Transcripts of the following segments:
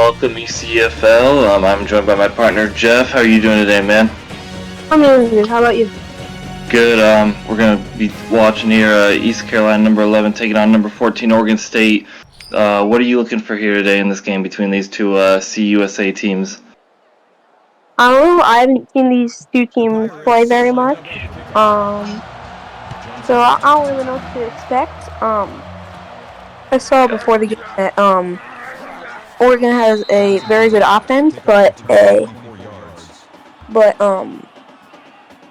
welcome ECFL. I'm joined by my partner Jeff. How are you doing today, man? I'm doing good. How about you? Good. We're gonna be watching here East Carolina number 11 taking on number 14 Oregon State. What are you looking for here today in this game between these two CUSA teams? I don't know. I haven't seen these two teams play very much. So I don't really know what to expect. I saw before the game that Oregon has a very good offense, but I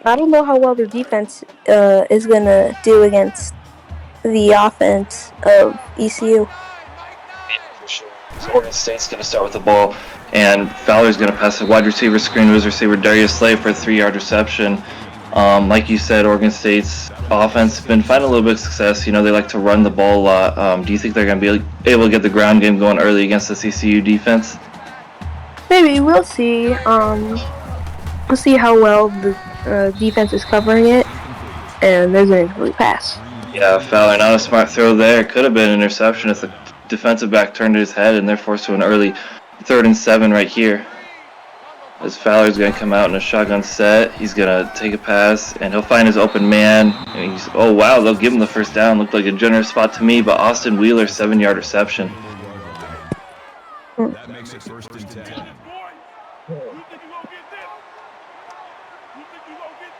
don't know how well their defense is gonna do against the offense of ECU. So Oregon State's going to start with the ball, and Fowler's going to pass a wide receiver screen to his receiver Darius Slay for a 3-yard reception. Like you said, Oregon State's offense has been finding a little bit of success. You know, they like to run the ball a lot. Do you think they're going to be able to get the ground game going early against the ECU defense? Maybe we'll see. We'll see how well the defense is covering it, and there's an incomplete pass. Yeah, Fowler, not a smart throw there. Could have been an interception if the defensive back turned his head, and they're forced to an early 3rd and 7 right here. As Fowler's going to come out in a shotgun set, he's going to take a pass, and he'll find his open man. And he's, oh wow, they'll give him the first down. Looked like a generous spot to me, but Austin Wheeler, 7-yard reception. That makes it 1st and 10.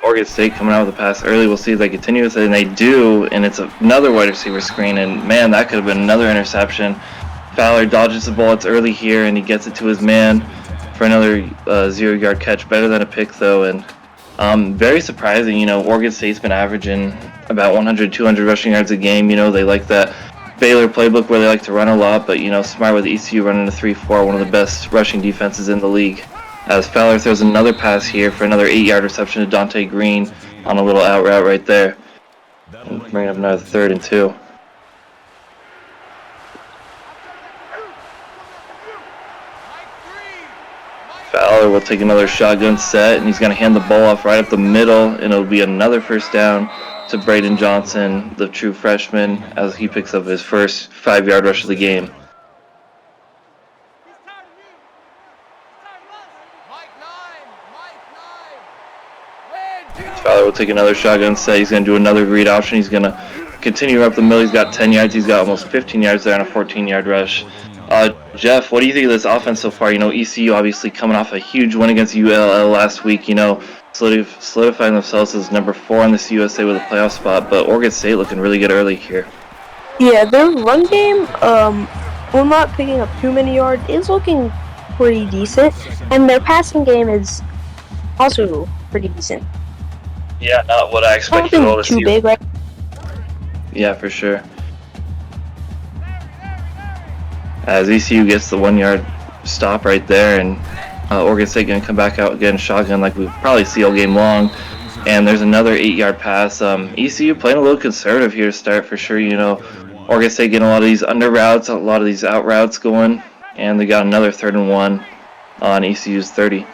Oregon State coming out with a pass early. We'll see if they continue with it, and they do, and it's another wide receiver screen, and man, that could have been another interception. Fowler dodges the ball. It's early here, and he gets it to his man for another 0-yard catch. Better than a pick, though, and very surprising. You know, Oregon State's been averaging about 100, 200 rushing yards a game. You know, they like that Baylor playbook where they like to run a lot, but, you know, smart with ECU running a 3-4, one of the best rushing defenses in the league. As Fowler throws another pass here for another 8-yard reception to Dante Green on a little out route right there. And bring up another 3rd and 2. Fowler will take another shotgun set, and he's going to hand the ball off right up the middle, and it'll be another first down to Braden Johnson, the true freshman, as he picks up his first 5-yard rush of the game. Fowler will take another shotgun set. He's going to do another read option. He's going to continue up the middle. He's got 10 yards. He's got almost 15 yards there on a 14-yard rush. Jeff, what do you think of this offense so far? You know, ECU obviously coming off a huge win against ULL last week, you know, solidifying themselves as number 4 on this USA with a playoff spot, but Oregon State looking really good early here. Yeah, their run game, while not picking up too many yards, is looking pretty decent, and their passing game is also pretty decent. Yeah, not what I expected all to see. Too big, right? Yeah, for sure. As ECU gets the 1-yard stop right there, and Oregon State going to come back out again shotgun like we probably see all game long. And there's another 8-yard pass. ECU playing a little conservative here to start for sure. You know, Oregon State getting a lot of these under routes, a lot of these out routes going, and they got another 3rd and 1 on ECU's 30.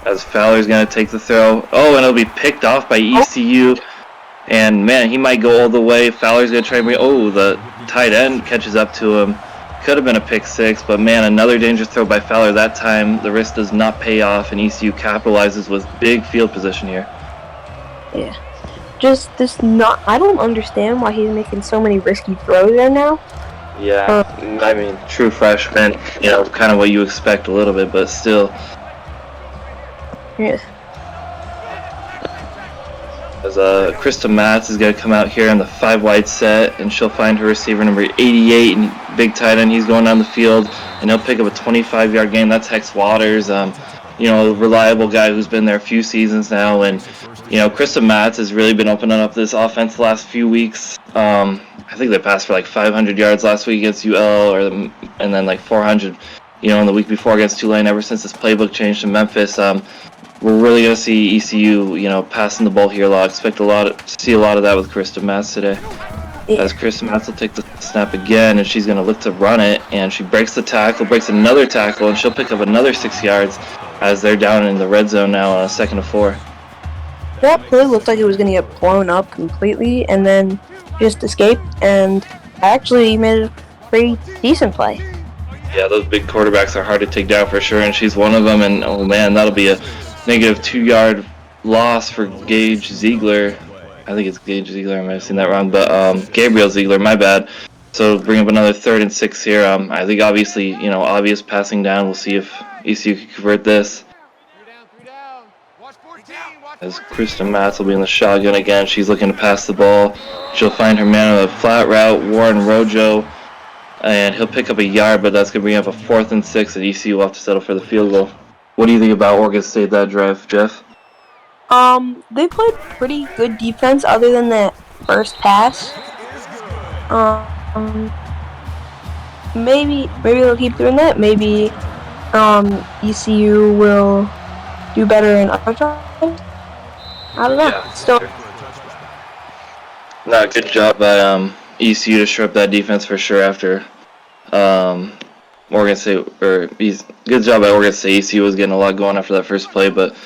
As Fowler's going to take the throw. Oh, and it'll be picked off by ECU. And, man, he might go all the way. Fowler's going to try and bring... Oh, the tight end catches up to him. Could have been a pick 6, but, man, another dangerous throw by Fowler. That time, the risk does not pay off, and ECU capitalizes with big field position here. Yeah. Just this not... I don't understand why he's making so many risky throws there now. Yeah, I mean, true freshman, you know, kind of what you expect a little bit, but still... Yeah. As Krista Matz is going to come out here on the 5-wide set, and she'll find her receiver number 88, and big tight end. He's going down the field, and he'll pick up a 25-yard gain. That's Hex Waters, you know, a reliable guy who's been there a few seasons now. And, you know, Krista Matz has really been opening up this offense the last few weeks. I think they passed for like 500 yards last week against UL, and then like 400, you know, in the week before against Tulane. Ever since this playbook changed to Memphis, we're really going to see ECU, you know, passing the ball here a lot. Expect to see a lot of that with Krista Matz today. Yeah. As Krista Matz will take the snap again, and she's going to look to run it, and she breaks the tackle, breaks another tackle, and she'll pick up another 6 yards as they're down in the red zone now on a 2nd and 4. That play looked like it was going to get blown up completely, and then just escaped, and I actually made pretty decent play. Yeah, those big quarterbacks are hard to take down for sure, and she's one of them. And oh man, that'll be a negative 2-yard loss for Gage Ziegler. I think it's Gage Ziegler. I might have seen that wrong, but Gabriel Ziegler. My bad. So bring up another 3rd and 6 here. I think obviously, obvious passing down. We'll see if ECU can convert this. As Kristen Matz will be in the shotgun again. She's looking to pass the ball. She'll find her man on a flat route, Warren Rojo, and he'll pick up a yard, but that's going to bring up a 4th and 6, and ECU will have to settle for the field goal. What do you think about Oregon State that drive, Jeff? They played pretty good defense other than that first pass. Maybe they'll keep doing that. Maybe ECU will do better in other times. I don't know. Yeah, Still, sure. No, good job by ECU to shore up that defense for sure after Oregon State, good job by Oregon State. ECU was getting a lot going after that first play, but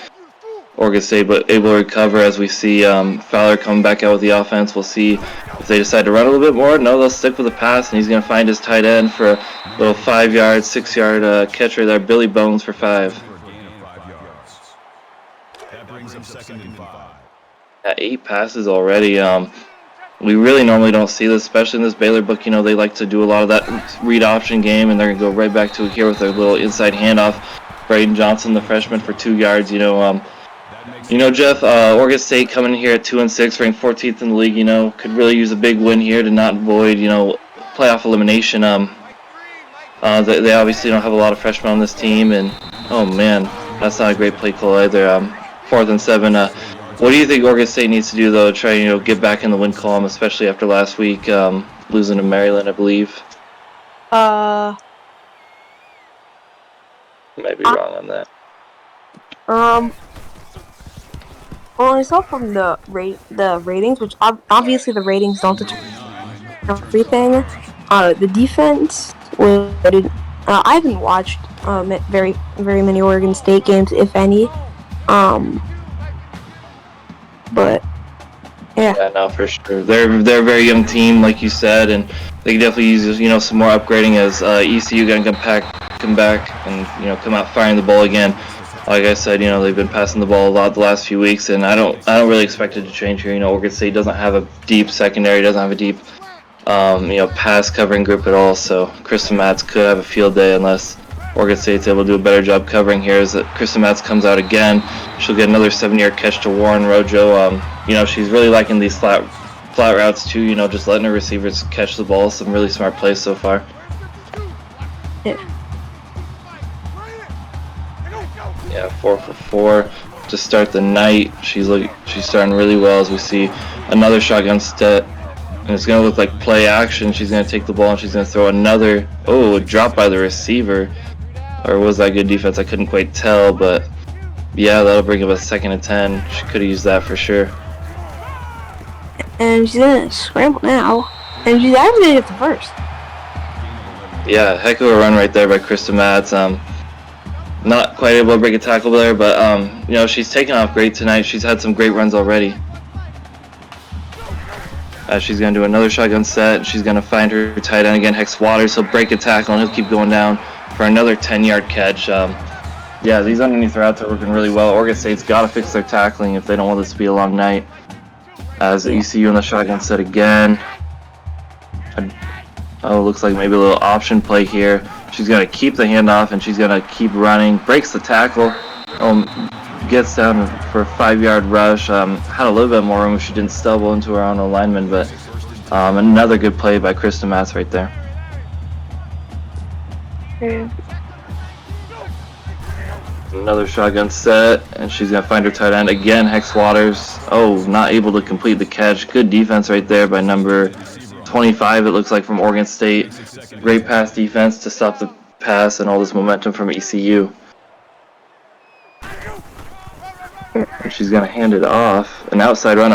Oregon State able to recover as we see Fowler coming back out with the offense. We'll see if they decide to run a little bit more. No, they'll stick with the pass, and he's going to find his tight end for a little 5-yard, 6-yard catch right there. Billy Bones for 5. That brings him 2nd and 5. At 8 passes already. We really normally don't see this, especially in this Baylor book. They like to do a lot of that read option game, and they're going to go right back to it here with their little inside handoff. Braden Johnson, the freshman, for 2 yards. Jeff, Oregon State coming in here at 2 and 6, ranked 14th in the league. Could really use a big win here to not avoid, playoff elimination. They obviously don't have a lot of freshmen on this team, and oh man, that's not a great play call either. 4th and 7. What do you think Oregon State needs to do though to try get back in the win column, especially after last week losing to Maryland, I believe? Might be wrong on that. Well, I saw from the ratings, which obviously the ratings don't determine everything. The defense was. I haven't watched very many Oregon State games, if any. But yeah. Yeah, no, for sure. They're a very young team, like you said, and they can definitely use some more upgrading as ECU gonna come back and come out firing the ball again. Like I said, they've been passing the ball a lot the last few weeks, and I don't really expect it to change here. Oregon State doesn't have a deep secondary, doesn't have a deep pass covering group at all. So Kristen Matz could have a field day unless Oregon State's able to do a better job covering here. As Kristen Matz comes out again, she'll get another 7-yard catch to Warren Rojo. She's really liking these flat routes too. Just letting her receivers catch the ball. Some really smart plays so far. Yeah, 4 for 4 to start the night. She's starting really well as we see another shotgun step, and it's gonna look like play action. She's gonna take the ball and she's gonna throw another. Oh, drop by the receiver, or was that good defense? I couldn't quite tell, but yeah, that'll bring up a 2nd and 10. She could have used that for sure. And she's gonna scramble now, and she's actually gonna get the first. Yeah, heck of a run right there by Krista Matz. Not quite able to break a tackle there, but she's taken off great tonight. She's had some great runs already. She's going to do another shotgun set. She's going to find her tight end again, Hex Waters. He'll break a tackle, and he'll keep going down for another 10-yard catch. Yeah, these underneath routes are working really well. Oregon State's got to fix their tackling if they don't want this to be a long night. As ECU in the shotgun set again. Oh, looks like maybe a little option play here. She's going to keep the handoff, and she's going to keep running. Breaks the tackle. Gets down for a 5-yard rush. Had a little bit more room if she didn't stumble into her own alignment, but another good play by Kristen Matz right there. Another shotgun set, and she's going to find her tight end again, Hex Waters. Oh, not able to complete the catch. Good defense right there by number 25, it looks like, from Oregon State. Great pass defense to stop the pass and all this momentum from ECU. And she's going to hand it off. An outside run.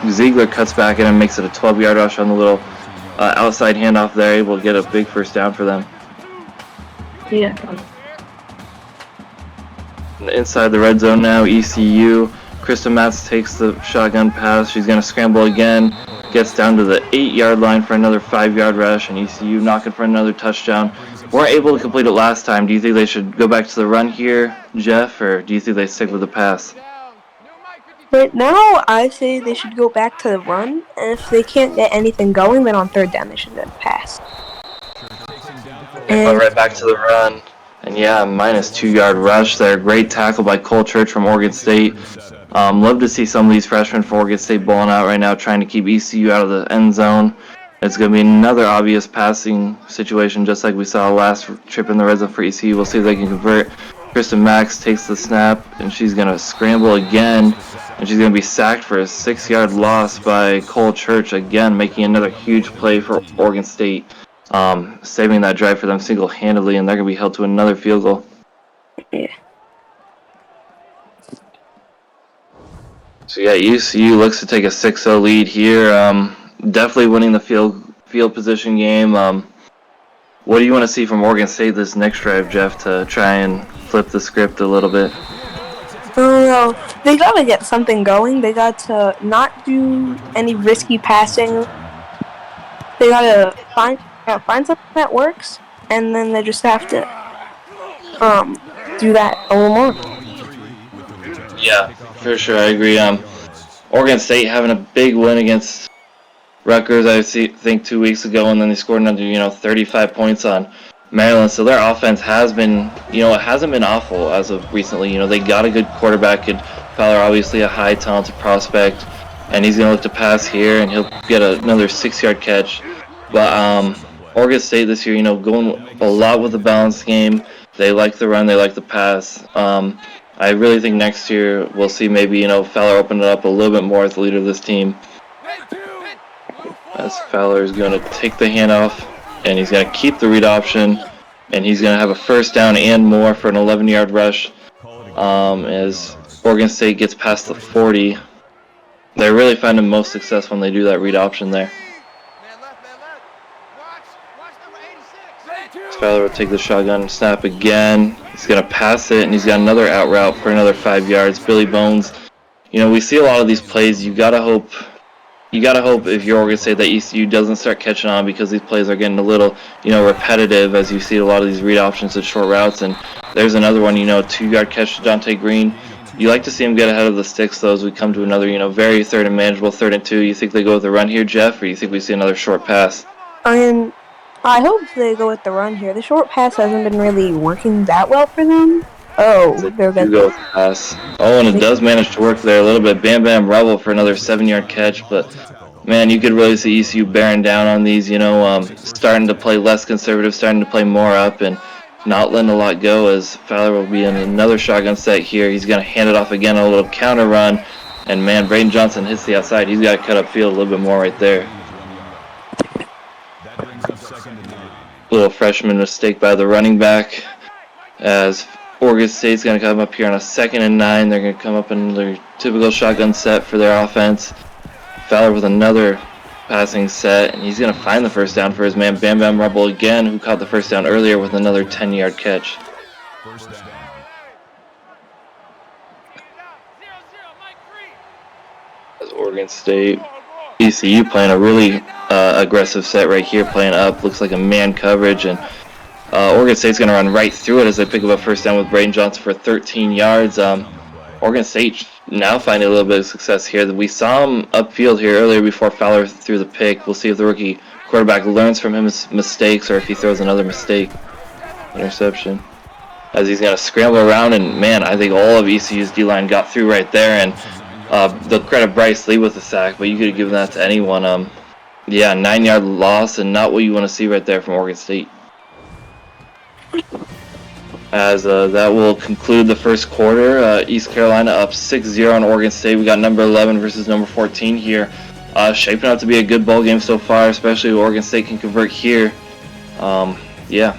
Ziegler cuts back in and makes it a 12-yard rush on the little outside handoff there. Able to get a big first down for them. Yeah. Inside the red zone now, ECU. Krista Matz takes the shotgun pass. She's going to scramble again. gets down to the 8-yard line for another 5-yard rush, and ECU knocking for another touchdown. Weren't able to complete it last time. Do you think they should go back to the run here, Jeff, or do you think they stick with the pass? Right now, I say they should go back to the run, and if they can't get anything going, then on third down they should pass. They went right back to the run. And yeah, minus 2-yard rush there. Great tackle by Cole Church from Oregon State. Love to see some of these freshmen for Oregon State balling out right now, trying to keep ECU out of the end zone. It's going to be another obvious passing situation, just like we saw last trip in the red zone for ECU. We'll see if they can convert. Kristen Max takes the snap, and she's going to scramble again, and she's going to be sacked for a 6-yard loss by Cole Church, again making another huge play for Oregon State, saving that drive for them single-handedly, and they're going to be held to another field goal. Yeah. So yeah, ECU looks to take a 6-0 lead here. Definitely winning the field position game. What do you want to see from Oregon State this next drive, Jeff, to try and flip the script a little bit? I don't know. They gotta get something going. They got to not do any risky passing. They gotta find something that works, and then they just have to do that a little more. Yeah, for sure, I agree. Oregon State having a big win against Rutgers, I think 2 weeks ago, and then they scored another 35 points on Maryland. So their offense has been, it hasn't been awful as of recently. They got a good quarterback. Fowler, obviously a high talented prospect, and he's going to look to pass here, and he'll get another 6-yard catch. But Oregon State this year, going a lot with the balanced game. They like the run, they like the pass. I really think next year we'll see maybe, Fowler open it up a little bit more as the leader of this team. As Fowler is going to take the handoff, and he's going to keep the read option, and he's going to have a first down and more for an 11-yard rush. As Oregon State gets past the 40, they're really finding most success when they do that read option there. Fowler will take the shotgun snap again. He's going to pass it, and he's got another out route for another 5 yards. Billy Bones, we see a lot of these plays. You gotta hope if you're Oregon State that ECU doesn't start catching on, because these plays are getting a little, repetitive as you see a lot of these read options at short routes. And there's another one, 2-yard catch to Dante Green. You like to see him get ahead of the sticks, though, as we come to another, very third and manageable 3rd and 2. You think they go with the run here, Jeff, or you think we see another short pass? I hope they go with the run here. The short pass hasn't been really working that well for them. They're going to go with the pass. And it does manage to work there a little bit. Bam Bam Rebel for another 7-yard catch, but man, you could really see ECU bearing down on these, starting to play less conservative, starting to play more up, and not letting a lot go, as Fowler will be in another shotgun set here. He's going to hand it off again, a little counter run, and man, Braden Johnson hits the outside. He's got to cut up field a little bit more right there. Little freshman mistake by the running back, as Oregon State's going to come up here on a 2nd and 9. They're going to come up in their typical shotgun set for their offense. Fowler with another passing set, and he's going to find the first down for his man Bam Bam Rebel again, who caught the first down earlier with another 10-yard catch. As Oregon State, ECU playing a really aggressive set right here, playing up, looks like a man coverage, and Oregon State's going to run right through it as they pick up a first down with Braden Johnson for 13 yards. Oregon State now finding a little bit of success here. We saw him upfield here earlier before Fowler threw the pick. We'll see if the rookie quarterback learns from his mistakes or if he throws another mistake. Interception. As he's going to scramble around, and man, I think all of ECU's D-line got through right there, and they'll credit Bryce Lee with the sack, but you could have given that to anyone. 9-yard loss, and not what you want to see right there from Oregon State. As that will conclude the first quarter. East Carolina up 6-0 on Oregon State. We got number 11 versus number 14 here. Shaping up to be a good ball game so far, especially if Oregon State can convert here. Yeah.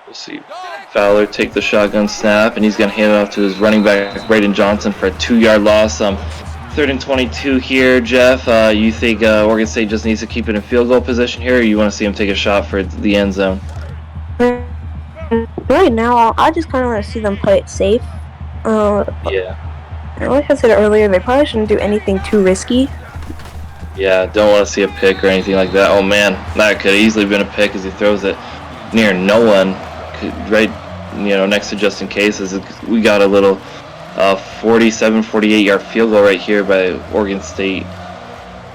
We'll see Fowler take the shotgun snap, and he's going to hand it off to his running back, Braden Johnson, for a 2-yard loss. 3rd and 22 here, Jeff. You think Oregon State just needs to keep it in field goal position here, or you want to see him take a shot for the end zone? Right now, I just kind of want to see them play it safe. Yeah. And like I said earlier, they probably shouldn't do anything too risky. Yeah, don't want to see a pick or anything like that. Oh man, that could have easily been a pick as he throws it near no one, right, next to just in case. We got a little 47, 48-yard field goal right here by Oregon State.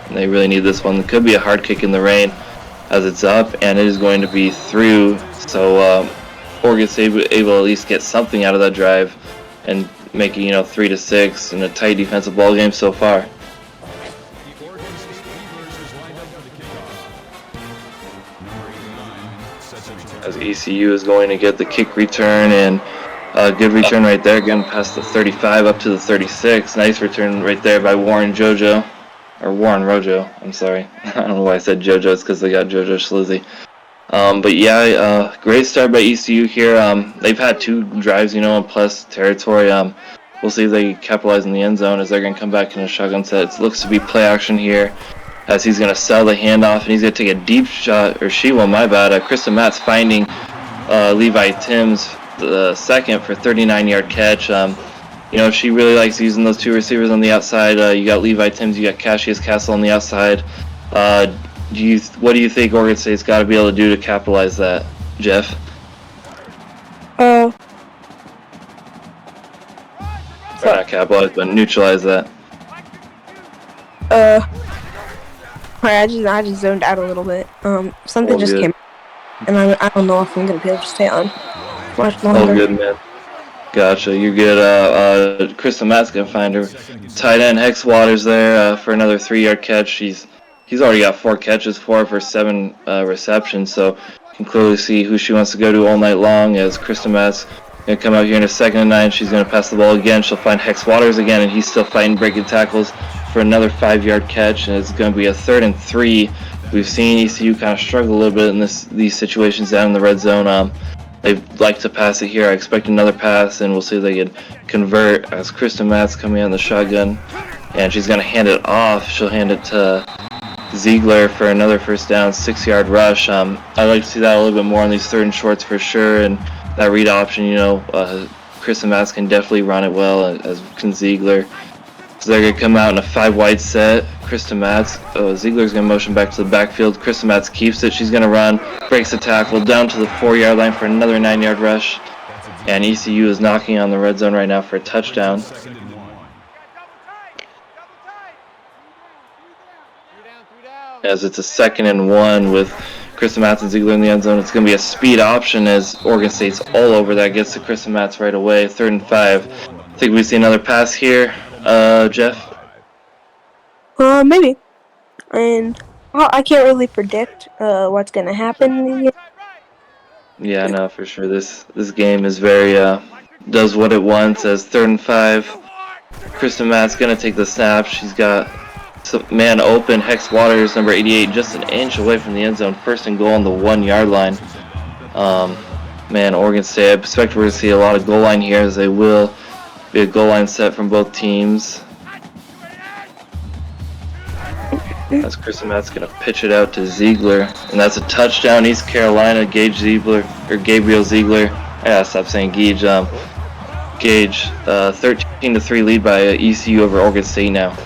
And they really need this one. It could be a hard kick in the rain as it's up, and it is going to be through. So Oregon State able to at least get something out of that drive and make it 3-6 in a tight defensive ball game so far. As ECU is going to get the kick return, and a good return right there, getting past the 35 up to the 36. Nice return right there by Warren Rojo. I'm sorry. I don't know why I said JoJo. It's because they got JoJo Schlizzy. But yeah, great start by ECU here. They've had 2 drives, in plus territory. We'll see if they capitalize in the end zone as they're going to come back in a shotgun set. It looks to be play action here as he's going to sell the handoff, and he's going to take a deep shot, or she will, my bad. Krista Matz finding Levi Timms the second for 39-yard catch. She really likes using those 2 receivers on the outside. You got Levi Timms, you got Cassius Castle on the outside. What do you think Oregon State's got to be able to do to capitalize that, Jeff? So, not capitalize, but neutralize that. I just zoned out a little bit. Something just came, and I don't know if I'm gonna be able to stay on much longer. Oh, good, man. Gotcha. You're good. Krista Matt's gonna find her tight end Hex Waters there for another 3-yard catch. He's already got 4 catches, 4 for 7 receptions, so you can clearly see who she wants to go to all night long. As Krista Matt's gonna come out here in a 2nd and 9, she's gonna pass the ball again. She'll find Hex Waters again, and he's still fighting breaking tackles for another 5-yard catch, and it's gonna be a 3rd and 3. We've seen ECU kind of struggle a little bit in these situations down in the red zone. They like to pass it here. I expect another pass, and we'll see if they can convert as Krista Matt's coming on the shotgun, and she's going to hand it off. She'll hand it to Ziegler for another 1st down, 6-yard rush. I'd like to see that a little bit more on these 3rd and shorts for sure, and that read option, Krista Matt's can definitely run it well, as can Ziegler. So they're going to come out in a 5-wide set. Krista Matz, Ziegler's going to motion back to the backfield. Krista Matz keeps it. She's going to run, breaks the tackle, down to the 4-yard line for another 9-yard rush. And ECU is knocking on the red zone right now for a touchdown. As it's a 2nd and 1 with Krista Matz and Ziegler in the end zone. It's going to be a speed option as Oregon State's all over that. Gets to Krista Matz right away. 3rd and 5. I think we see another pass here. Jeff? Maybe. And I can't really predict what's gonna happen. Yeah, no, for sure. This game is very does what it wants. As 3rd and 5, Krista Matt's gonna take the snap. She's got some man open. Hex Waters, number 88, just an inch away from the end zone. 1st and goal on the 1-yard line. Man, Oregon State. I expect we're gonna see a lot of goal line here, as they will be a goal line set from both teams. As Krista Matt's going to pitch it out to Ziegler, and that's a touchdown, East Carolina. Gabriel Ziegler. I gotta stop saying Gage. 13-3 lead by ECU over Oregon State now.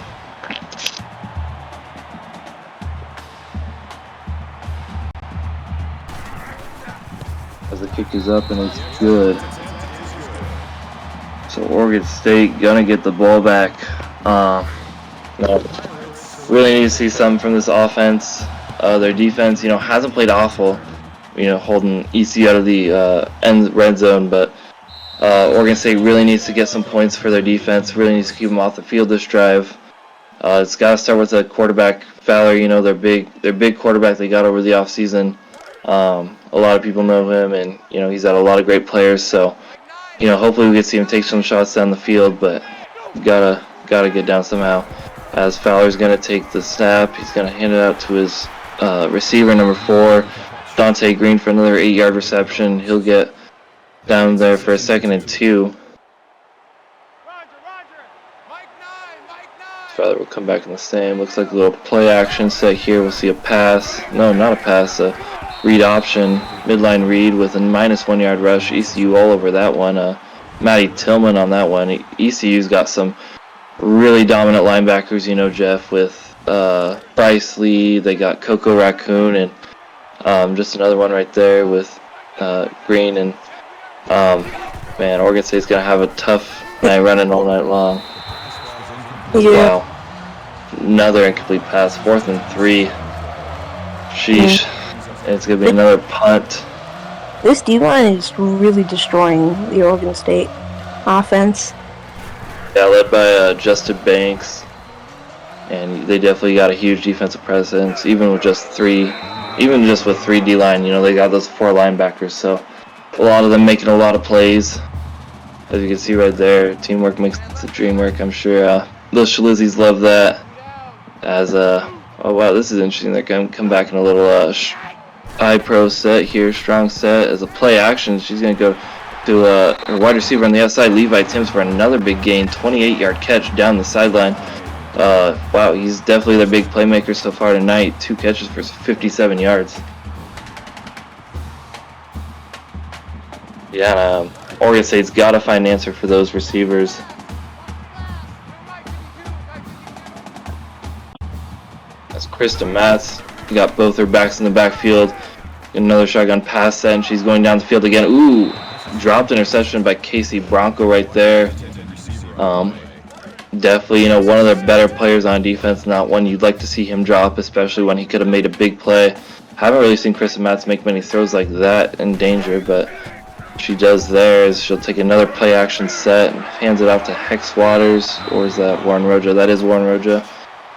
As the kick is up and it's good. So Oregon State gonna get the ball back. Really need to see something from this offense. Their defense, hasn't played awful, holding ECU out of the red zone, but Oregon State really needs to get some points for their defense, really needs to keep them off the field this drive. It's got to start with the quarterback, Fowler, their big quarterback they got over the offseason. A lot of people know him, and, he's had a lot of great players, so, hopefully we can see him take some shots down the field, but gotta get down somehow. As Fowler's going to take the snap, he's going to hand it out to his receiver, number 4, Dante Green, for another 8-yard reception. He'll get down there for a 2nd and 2. Fowler will come back in the same. Looks like a little play action set here. We'll see a pass. No, not a pass. A read option, midline read with a -1 yard rush. ECU all over that one. Matty Tillman on that one. ECU's got some really dominant linebackers, Jeff, with Bryce Lee. They got Coco Raccoon and just another one right there with Green. And man, Oregon State's gonna have a tough night running all night long. Yeah. Wow. Another incomplete pass, 4th and 3. Sheesh. And it's going to be another punt. This D-line is really destroying the Oregon State offense. Yeah, led by Justin Banks. And they definitely got a huge defensive presence, even with just three D-line. They got those 4 linebackers, so a lot of them making a lot of plays. As you can see right there, teamwork makes the dream work. I'm sure those Shalizzis love that. As oh wow, this is interesting. They're going to come back in a little I-pro set here, strong set. As a play action, she's going to go to her wide receiver on the outside, Levi Timms, for another big gain, 28-yard catch down the sideline. Wow, he's definitely their big playmaker so far tonight. 2 catches for 57 yards. Yeah, Oregon State's got to find an answer for those receivers. That's Krista Matz. Got both her backs in the backfield. Another shotgun pass set, and she's going down the field again. Ooh, dropped interception by Casey Bronco right there. Definitely, one of their better players on defense. Not one you'd like to see him drop, especially when he could have made a big play. Haven't really seen Krista Matz make many throws like that in danger, but she does there. Is she'll take another play action set and hands it off to Hex Waters, or is that Warren Roja? That is Warren Roja.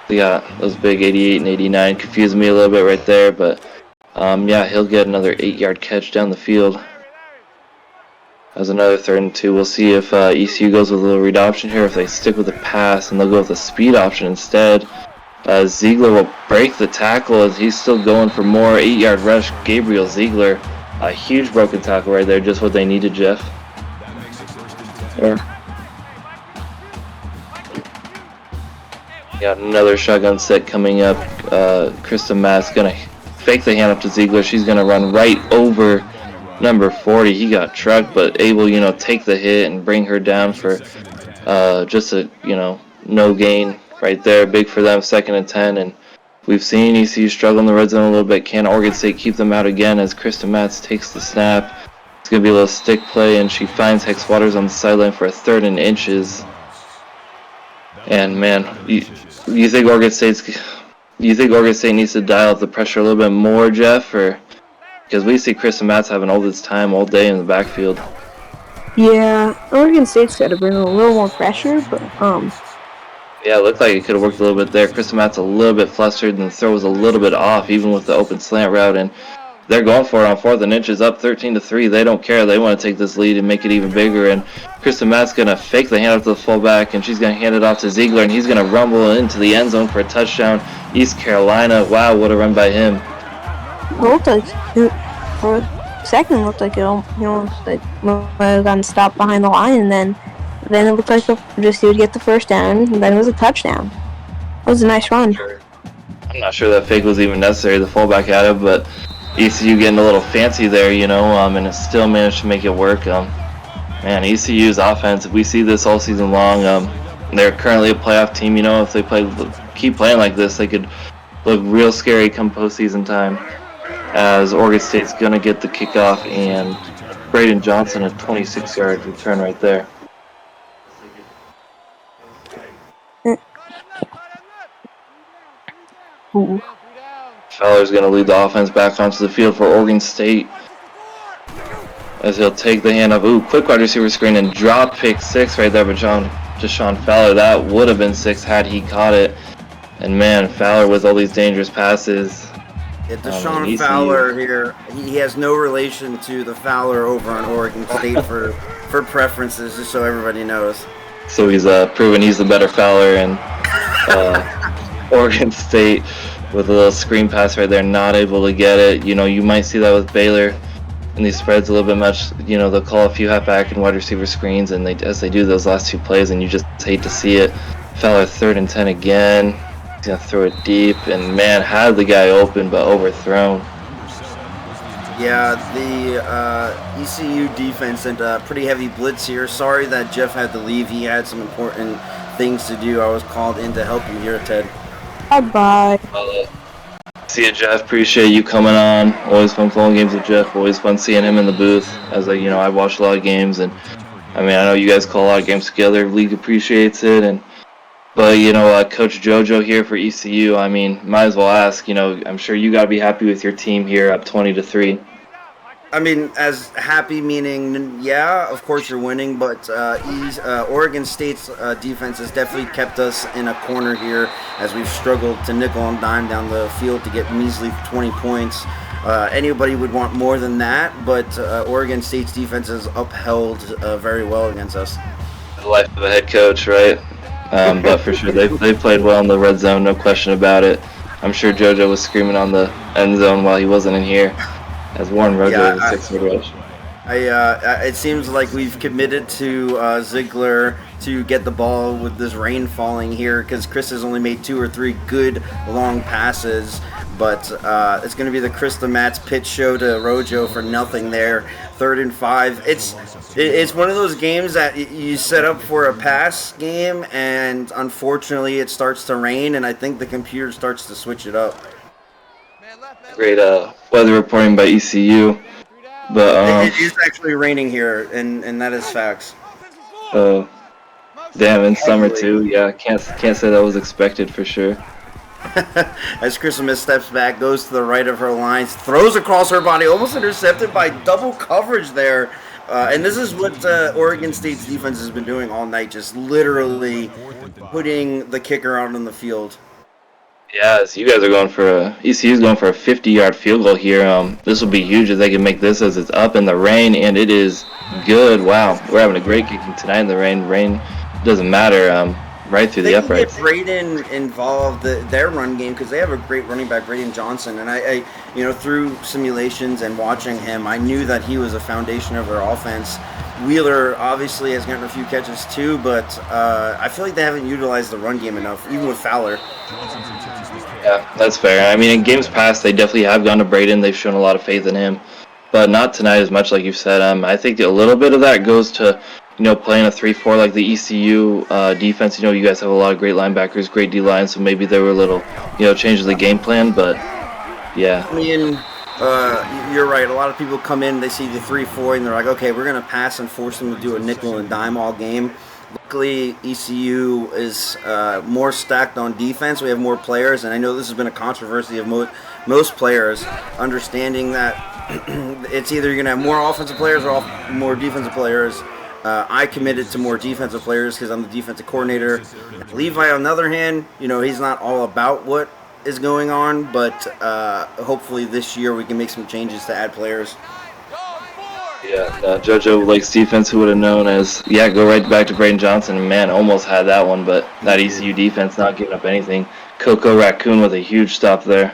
They got those big 88 and 89. Confused me a little bit right there, but yeah, he'll get another 8-yard catch down the field. As another 3rd and 2. We'll see if ECU goes with a little read option here, if they stick with the pass, and they'll go with a speed option instead. Ziegler will break the tackle as he's still going for more. 8-yard rush, Gabriel Ziegler. A huge broken tackle right there, just what they needed, Jeff. Yeah. Got another shotgun set coming up. Krista Matz gonna fake the hand up to Ziegler. She's gonna run right over number 40. He got trucked, but able, take the hit and bring her down for just a, no gain right there. Big for them, 2nd and 10. And we've seen ECU struggle in the red zone a little bit. Can Oregon State keep them out again as Krista Matz takes the snap? It's gonna be a little stick play, and she finds Hex Waters on the sideline for a 3rd and inches. And man, you think Oregon State needs to dial up the pressure a little bit more, Jeff, or because we see Krista Matz having all this time all day in the backfield? Yeah, Oregon State's got to bring a little more pressure, but yeah, it looked like it could have worked a little bit there. Krista Matz a little bit flustered, and the throw was a little bit off, even with the open slant route, and they're going for it on 4th and inches, up 13-3. They don't care. They want to take this lead and make it even bigger. And Krista Matt's going to fake the handoff to the fullback, and she's going to hand it off to Ziegler, and he's going to rumble into the end zone for a touchdown. East Carolina. Wow, what a run by him. it looked like, for a second, looked like it almost might have gotten stopped behind the line, and then it looked like he would get the first down, and then it was a touchdown. That was a nice run. I'm not sure that fake was even necessary. The fullback had it, but ECU getting a little fancy there, and it still managed to make it work. Man, ECU's offense, we see this all season long. They're currently a playoff team. If they keep playing like this, they could look real scary come postseason time. As Oregon State's going to get the kickoff, and Braden Johnson, a 26-yard return right there. Ooh. Fowler's going to lead the offense back onto the field for Oregon State, as he'll take the handoff. Ooh, quick wide receiver screen and drop pick 6 right there by Deshaun Fowler. That would have been 6 had he caught it. And man, Fowler with all these dangerous passes. Yeah, Deshaun Fowler here, he has no relation to the Fowler over on Oregon State for preferences, just so everybody knows. So he's proven he's the better Fowler, and Oregon State with a little screen pass right there, not able to get it. You might see that with Baylor in these spreads a little bit much. They'll call a few halfback and wide receiver screens, and as they do those last 2 plays, and you just hate to see it. Fowler 3rd and 10 again. He's gonna throw it deep, and man, had the guy open but overthrown. Yeah, the ECU defense sent a pretty heavy blitz here. Sorry that Jeff had to leave. He had some important things to do. I was called in to help you here, Ted. Bye-bye. See you, Jeff. Appreciate you coming on. Always fun following games with Jeff. Always fun seeing him in the booth. As I watch a lot of games, and I know you guys call a lot of games together. League appreciates it, but Coach JoJo here for ECU. Might as well ask. I'm sure you got to be happy with your team here, up 20-3. As happy meaning, yeah, of course you're winning, but Oregon State's defense has definitely kept us in a corner here as we've struggled to nickel and dime down the field to get measly 20 points. Anybody would want more than that, but Oregon State's defense has upheld very well against us. The life of a head coach, right? But for sure, they played well in the red zone, no question about it. I'm sure JoJo was screaming on the end zone while he wasn't in here. As Warren Rojo is a 6-yard rush. It seems like we've committed to Ziegler to get the ball with this rain falling here because Chris has only made 2 or 3 good long passes. But it's going to be the Chris the Mats pitch show to Rojo for nothing there. 3rd and 5. It's one of those games that you set up for a pass game, and unfortunately it starts to rain, and I think the computer starts to switch it up. Great weather reporting by ECU, but it is actually raining here, and that is facts. Damn, in summer too. Yeah, can't say that was expected for sure. As Krista steps back, goes to the right of her lines, throws across her body, almost intercepted by double coverage there. And this is what Oregon State's defense has been doing all night, just literally putting the kicker out on the field. Yeah, so you guys are going for ECU's going for a 50-yard field goal here. This will be huge if they can make this, as it's up in the rain, and it is good. Wow, we're having a great kicking tonight in the rain. Rain doesn't matter. Right through the uprights. They get Braden involved, their run game, because they have a great running back, Braden Johnson. And I through simulations and watching him, I knew that he was a foundation of their offense. Wheeler obviously has gotten a few catches too, but I feel like they haven't utilized the run game enough, even with Fowler. Yeah, that's fair. In games past, they definitely have gone to Braden. They've shown a lot of faith in him, but not tonight as much, like you said. I think a little bit of that goes to playing a 3-4 like the ECU defense. You guys have a lot of great linebackers, great D-line, so maybe there were a little, changes the game plan, but yeah. You're right. A lot of people come in, they see the 3-4, and they're like, okay, we're going to pass and force them to do a nickel and dime all game. Luckily, ECU is more stacked on defense. We have more players, and I know this has been a controversy of most players, understanding that it's either you're going to have more offensive players or more defensive players. I committed to more defensive players because I'm the defensive coordinator. Levi, on the other hand, he's not all about what is going on, but hopefully this year we can make some changes to add players. Yeah, JoJo likes defense. Who would have known? Go right back to Braden Johnson. And man, almost had that one, but that ECU defense not giving up anything. Coco Raccoon with a huge stop there.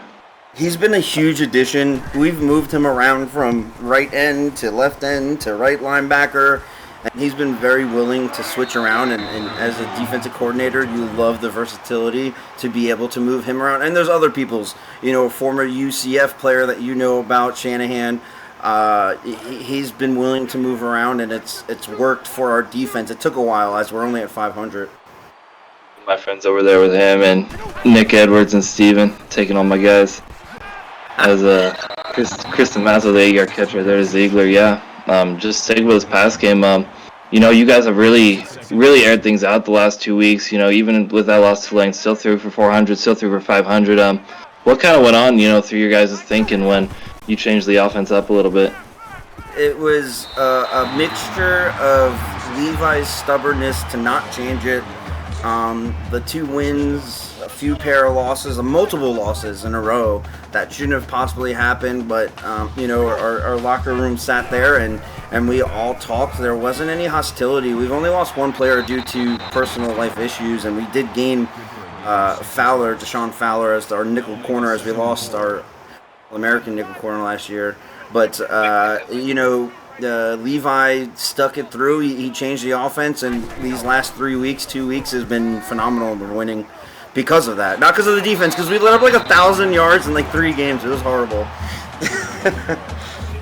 He's been a huge addition. We've moved him around from right end to left end to right linebacker. And he's been very willing to switch around, and as a defensive coordinator, you love the versatility to be able to move him around. And there's other people's, former UCF player that about, Shanahan. He's been willing to move around, and it's worked for our defense. It took a while, as we're only at 500. My friends over there with him and Nick Edwards and Steven taking all my guys. As Kristen Mazzo, the 8-yard catcher there to Ziegler, yeah. Just take with his pass game. You guys have really aired things out the last 2 weeks. Even with that loss to Tulane, still threw for 400, still threw for 500. What kind of went on, through your guys' thinking when you changed the offense up a little bit? It was a mixture of Levi's stubbornness to not change it. The 2 wins, a few pair of losses, multiple losses in a row that shouldn't have possibly happened, but our locker room sat there and we all talked. There wasn't any hostility. We've only lost 1 player due to personal life issues, and we did gain Deshaun Fowler as our nickel corner, as we lost our American nickel corner last year. But Levi stuck it through. He changed the offense, and these last 2 weeks has been phenomenal. We're winning because of that, not because of the defense. Because we let up like 1,000 yards in 3 games. It was horrible.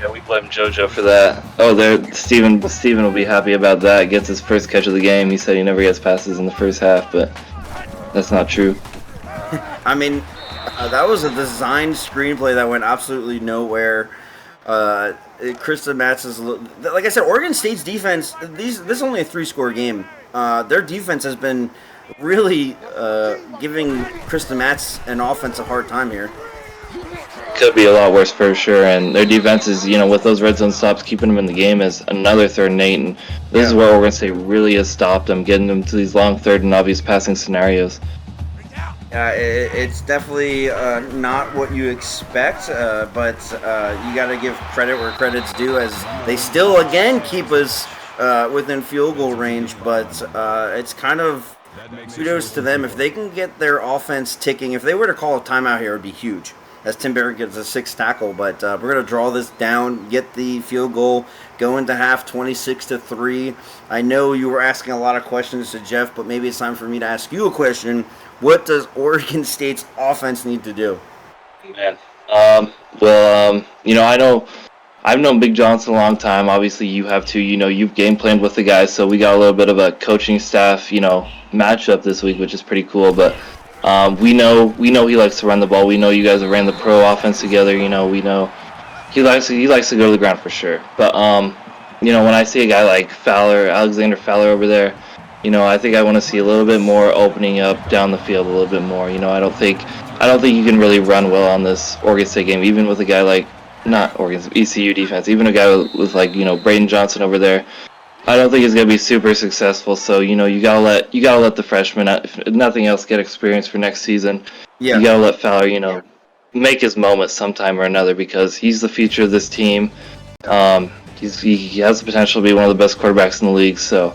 Yeah, we blame JoJo for that. Oh, Steven will be happy about that. Gets his first catch of the game. He said he never gets passes in the first half, but that's not true. I mean, that was a designed screenplay that went absolutely nowhere. Krista Matz is, like I said, Oregon State's defense. This is only a 3-score game. Their defense has been really giving Krista Matz an offensive hard time here. Could be a lot worse for sure, and their defense is, with those red zone stops, keeping them in the game is another 3rd and 8, and this is where Oregon State really has stopped them, getting them to these long 3rd and obvious passing scenarios. It's definitely not what you expect, but you got to give credit where credit's due, as they still again keep us within field goal range. But it's kind of kudos to them if they can get their offense ticking. If they were to call a timeout here, it would be huge, as Tim Barrett gets a 6th tackle. But we're going to draw this down, get the field goal, go into half 26-3. I know you were asking a lot of questions to Jeff, but maybe it's time for me to ask you a question. What does Oregon State's offense need to do? Man, I've known Big Johnson a long time. Obviously, you have too. You've game planned with the guys, so we got a little bit of a coaching staff, matchup this week, which is pretty cool. But we know he likes to run the ball. We know you guys have ran the pro offense together. We know he likes to go to the ground for sure. But when I see a guy like Alexander Fowler over there, I think I want to see a little bit more opening up down the field a little bit more. I don't think you can really run well on this Oregon State game, even with a guy like, not Oregon's ECU defense, even a guy with Braden Johnson over there. I don't think he's gonna be super successful. So you gotta let the freshman, if nothing else, get experience for next season. Yeah. You gotta let Fowler, make his moment sometime or another, because he's the future of this team. He has the potential to be one of the best quarterbacks in the league. So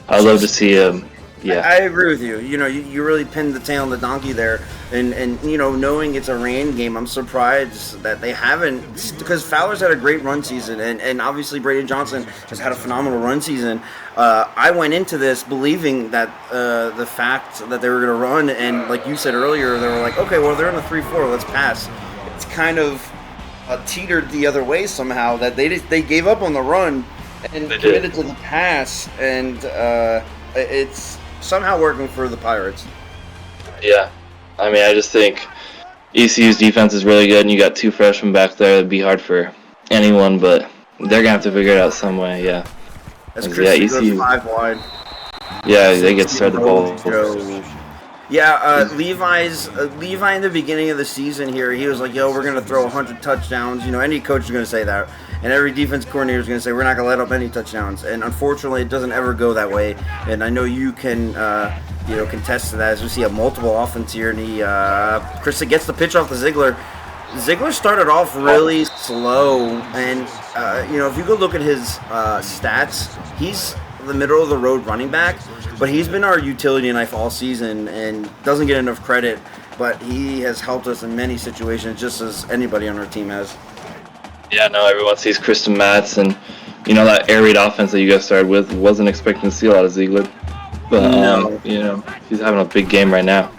I'd love to see him. Yeah, I agree with you. You really pinned the tail on the donkey there, and knowing it's a rain game, I'm surprised that they haven't, because Fowler's had a great run season, and obviously Braden Johnson has had a phenomenal run season. I went into this believing that the fact that they were going to run, and like you said earlier, they were like, okay, well, they're in a 3-4, let's pass. It's kind of teetered the other way somehow, that they gave up on the run and committed to the pass, and it's somehow working for the Pirates. Yeah, I just think ECU's defense is really good, and you got 2 freshmen back there. It'd be hard for anyone, but they're gonna have to figure it out some way. Yeah, that's ECU 5 wide. Yeah, they get started the ball. Yeah, Levi in the beginning of the season here, he was like, "Yo, we're gonna throw 100 touchdowns." Any coach is gonna say that, and every defense coordinator is gonna say, "We're not gonna let up any touchdowns." And unfortunately, it doesn't ever go that way. And I know you can, contest to that, as we see a multiple offense here. And Krista gets the pitch off to Ziegler. Ziegler started off really slow, and if you go look at his stats, he's the middle of the road running back, but he's been our utility knife all season and doesn't get enough credit, but he has helped us in many situations, just as anybody on our team has. Yeah, no, everyone sees Kristen Matz, and that air raid offense that you guys started with, wasn't expecting to see a lot of Ziegler, but he's having a big game right now.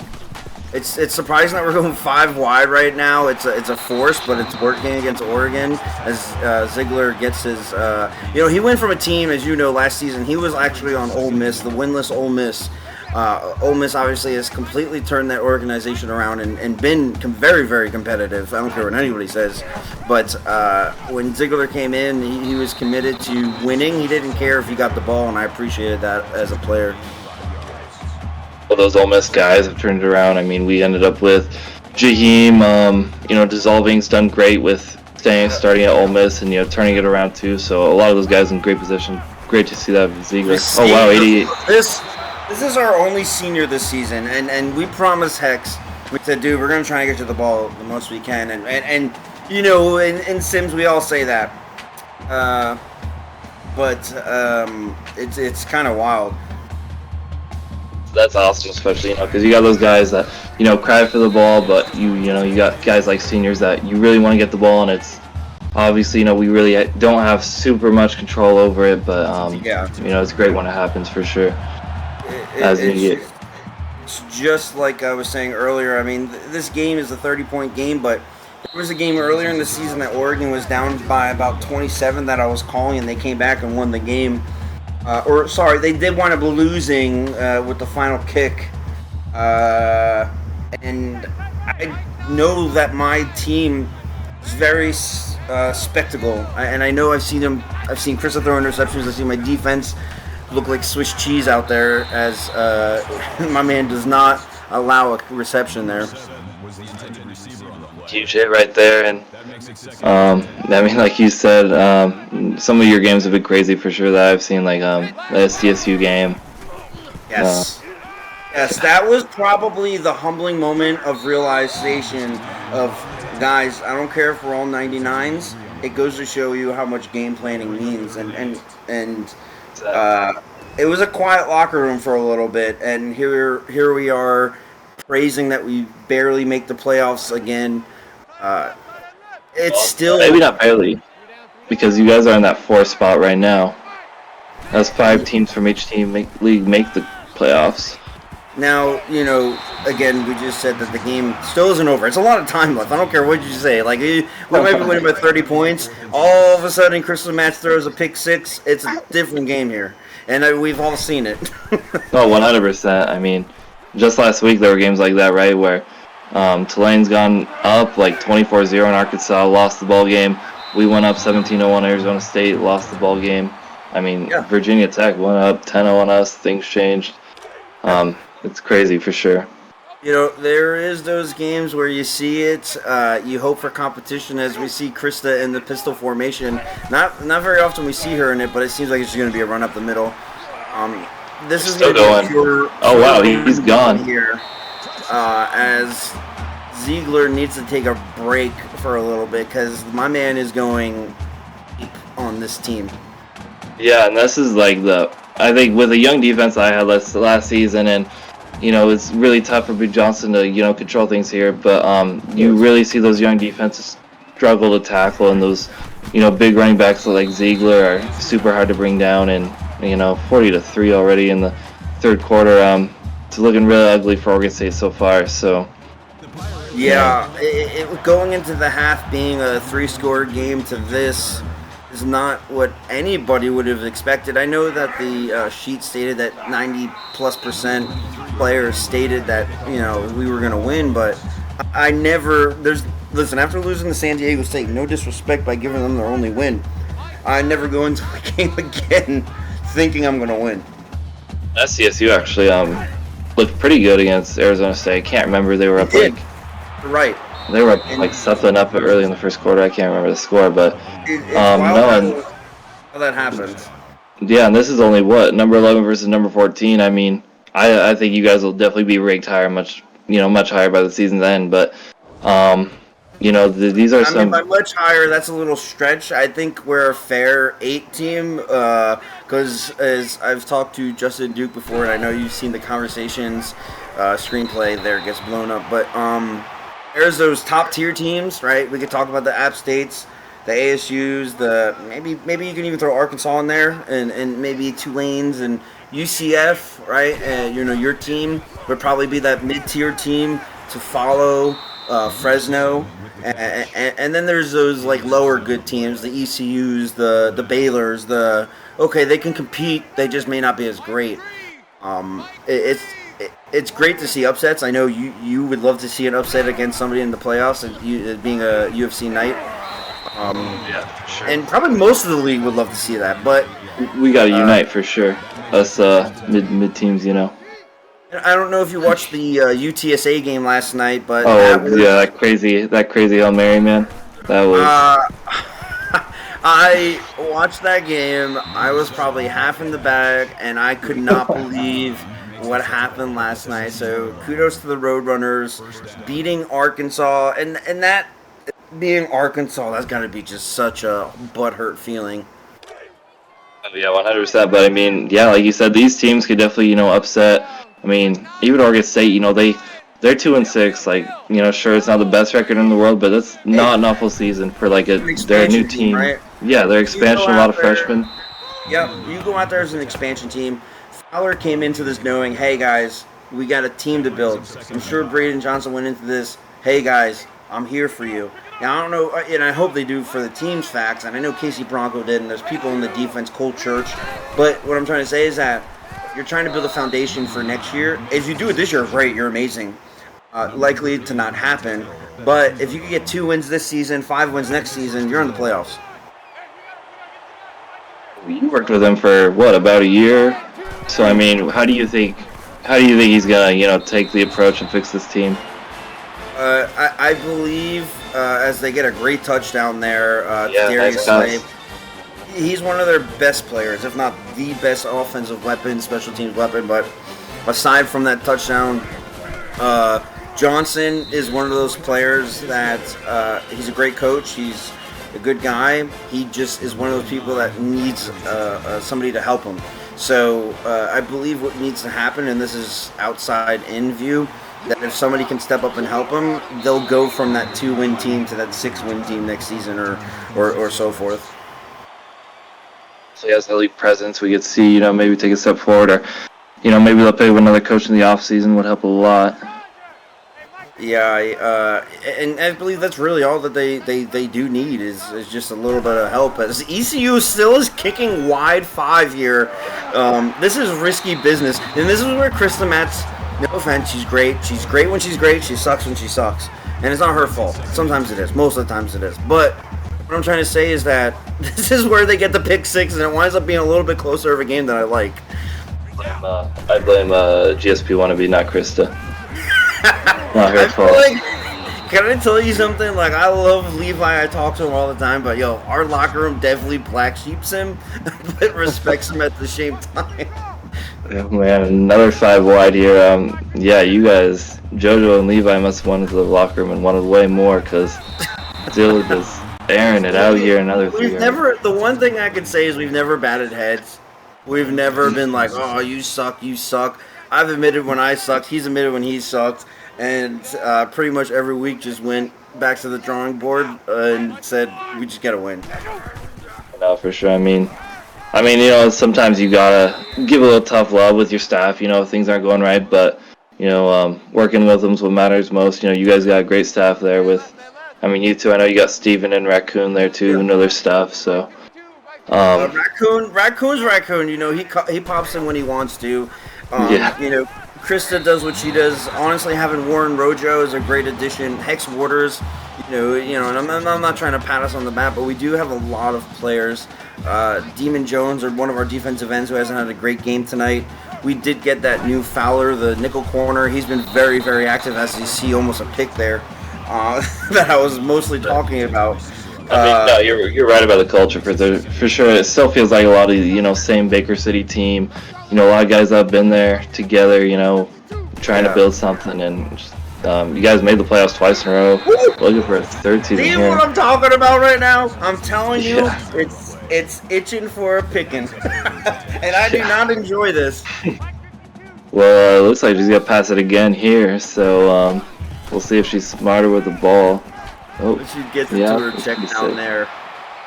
It's surprising that we're going 5 wide right now. It's a force, but it's working against Oregon, as Ziegler gets his. He went from a team, as you know, last season. He was actually on Ole Miss, the winless Ole Miss. Ole Miss obviously has completely turned that organization around and been very, very competitive. I don't care what anybody says. But when Ziegler came in, he was committed to winning. He didn't care if he got the ball, and I appreciated that as a player. Well, those Ole Miss guys have turned it around. We ended up with Jaheim, Dissolving's done great with starting at Ole Miss and, turning it around too. So a lot of those guys in great position. Great to see that with Ziegler. Oh, wow, 88. This is our only senior this season, and we promised Hex, we said, dude, we're going to try and get you the ball the most we can. And in Sims, we all say that. But it's kind of wild. That's awesome, especially because you got those guys that cry for the ball, but you got guys like seniors that you really want to get the ball, and it's obviously we really don't have super much control over it, but it's great when it happens for sure. It's just like I was saying earlier. This game is a 30-point game, but There was a game earlier in the season that Oregon was down by about 27 that I was calling, and they came back and won the game. They did wind up losing with the final kick. And I know that my team is very spectacle, and I know I've seen Krista throw interceptions. I've seen my defense look like Swiss cheese out there, as my man does not allow a reception there. Huge hit right there, and I mean, like you said, some of your games have been crazy for sure that I've seen, like the SDSU game. Yes. Yes, that was probably the humbling moment of realization of, guys, I don't care if we're all 99s. It goes to show you how much game planning means, and it was a quiet locker room for a little bit, and here we are praising that we barely make the playoffs again. It's still maybe not barely, because you guys are in that 4th spot right now. That's 5 teams from each league make the playoffs. Now, again, we just said that the game still isn't over. It's a lot of time left. I don't care what you say. Like, we might be winning by 30 points. All of a sudden, Crystal Match throws a pick 6. It's a different game here. And we've all seen it. Oh, 100%. I mean, just last week there were games like that, right, where Tulane's gone up like 24-0 in Arkansas, lost the ball game. We went up 17-0 Arizona State, lost the ball game. I mean, yeah. Virginia Tech went up 10-0 on us. Things changed. It's crazy for sure. There is those games where you see it. You hope for competition, as we see Krista in the pistol formation. Not very often we see her in it, but it seems like it's going to be a run up the middle. This is still going. Oh wow, he's gone here. As Ziegler needs to take a break for a little bit, because my man is going deep on this team. Yeah, and this is like I think with a young defense I had last season, and it's really tough for Big Johnson to control things here, but you really see those young defenses struggle to tackle, and those big running backs like Ziegler are super hard to bring down, and 40-3 already in the 3rd quarter. It's looking really ugly for Oregon State so far. So yeah, it going into the half being a 3-score game to this is not what anybody would have expected. I know that the sheet stated that 90+% players stated that we were going to win, but I never. Listen, after losing to San Diego State, no disrespect by giving them their only win, I never go into a game again thinking I'm going to win. SCSU actually looked pretty good against Arizona State. I can't remember, they were up right. They were up like something up early in the 1st quarter. I can't remember the score, but it's wild how that happens. Yeah, and this is only number 11 versus number 14. I mean, I think you guys will definitely be ranked higher, much higher by the season's end. But these are some. By much higher, that's a little stretch. I think we're a fair 8 team, because as I've talked to Justin Duke before, and I know you've seen the conversations, screenplay there gets blown up, but there's those top tier teams, right? We could talk about the App States, the ASUs, maybe you can even throw Arkansas in there, and maybe Tulane's and UCF, right? And your team would probably be that mid-tier team to follow. Fresno, and then there's those like lower good teams, the ECUs, the Baylors, they can compete, they just may not be as great. It's great to see upsets. I know you would love to see an upset against somebody in the playoffs, being a UFC night. Yeah, sure. And probably most of the league would love to see that, but we gotta unite for sure. Us mid teams, I don't know if you watched the UTSA game last night, but that crazy Hail Mary, man. That was. I watched that game. I was probably half in the bag, and I could not believe what happened last night. So kudos to the Roadrunners beating Arkansas, and that being Arkansas, that's got to be just such a butthurt feeling. Yeah, 100%. But I mean, yeah, like you said, these teams could definitely upset. I mean, even Oregon State, they're 2-6. Like, sure, it's not the best record in the world, but that's not an awful season for their new team. Right? Yeah, their expansion, a lot of freshmen. Yep, you go out there as an expansion team. Fowler came into this knowing, hey guys, we got a team to build. I'm sure Braden Johnson went into this, hey guys, I'm here for you. Now, I don't know, and I hope they do for the team's facts, and I know Casey Bronco did, and there's people in the defense, Cole Church, but what I'm trying to say is that you're trying to build a foundation for next year. If you do it this year, great, you're amazing. Likely to not happen, but if you can get 2 wins this season, 5 wins next season, you're in the playoffs. You worked with him for what, about a year? So I mean, how do you think he's gonna take the approach and fix this team? I believe as they get a great touchdown there, Darius nice Slay. He's one of their best players, if not the best offensive weapon, special teams weapon. But aside from that touchdown, Johnson is one of those players that he's a great coach. He's a good guy. He just is one of those people that needs somebody to help him. So I believe what needs to happen, and this is outside in view, that if somebody can step up and help him, they'll go from that 2-win team to that 6-win team next season or so forth. So he has the elite presence. We could see, maybe take a step forward, or, maybe they'll pay with another coach in the offseason would help a lot. Yeah, and I believe that's really all that they do need is just a little bit of help. As ECU still is kicking wide 5 here. This is risky business, and this is where Krista Metz, no offense, she's great. She's great when she's great. She sucks when she sucks, and it's not her fault. Sometimes it is. Most of the times it is. But what I'm trying to say is that this is where they get the pick six, and it winds up being a little bit closer of a game than I like. I blame GSP wannabe, not Krista. Not her fault. Can I tell you something? Like, I love Levi. I talk to him all the time, but yo, our locker room definitely black sheeps him, but respects him at the same time. Yeah, man, another 5 wide here. Yeah, you guys, JoJo and Levi must have wanted the locker room and wanted way more, because Dill is airing it out here. Another 3. The one thing I can say is we've never batted heads. We've never been like, oh, you suck, you suck. I've admitted when I sucked. He's admitted when he sucked. And pretty much every week just went back to the drawing board and said, we just got to win. No, for sure. I mean, sometimes you gotta give a little tough love with your staff. Things aren't going right, but working with them is what matters most. You guys got a great staff there. You two. I know you got Steven and Raccoon there too, who know their stuff. So, Raccoon's Raccoon. He pops in when he wants to. Krista does what she does. Honestly, having Warren Rojo is a great addition. Hex Waters, and I'm not trying to pat us on the back, but we do have a lot of players. Demon Jones, or one of our defensive ends, who hasn't had a great game tonight. We did get that new Fowler, the nickel corner. He's been very, very active, as you see, almost a pick there that I was mostly talking about. No, you're right about the culture for sure. It still feels like a lot of same Baker City team. A lot of guys that have been there together. Trying to build something, and you guys made the playoffs twice in a row. Looking for a 3rd season here. See what I'm talking about right now? I'm telling you, it's itching for a picking, and I do not enjoy this. Well, it looks like she's gonna pass it again here. So we'll see if she's smarter with the ball. Oh, she gets it to her check down there.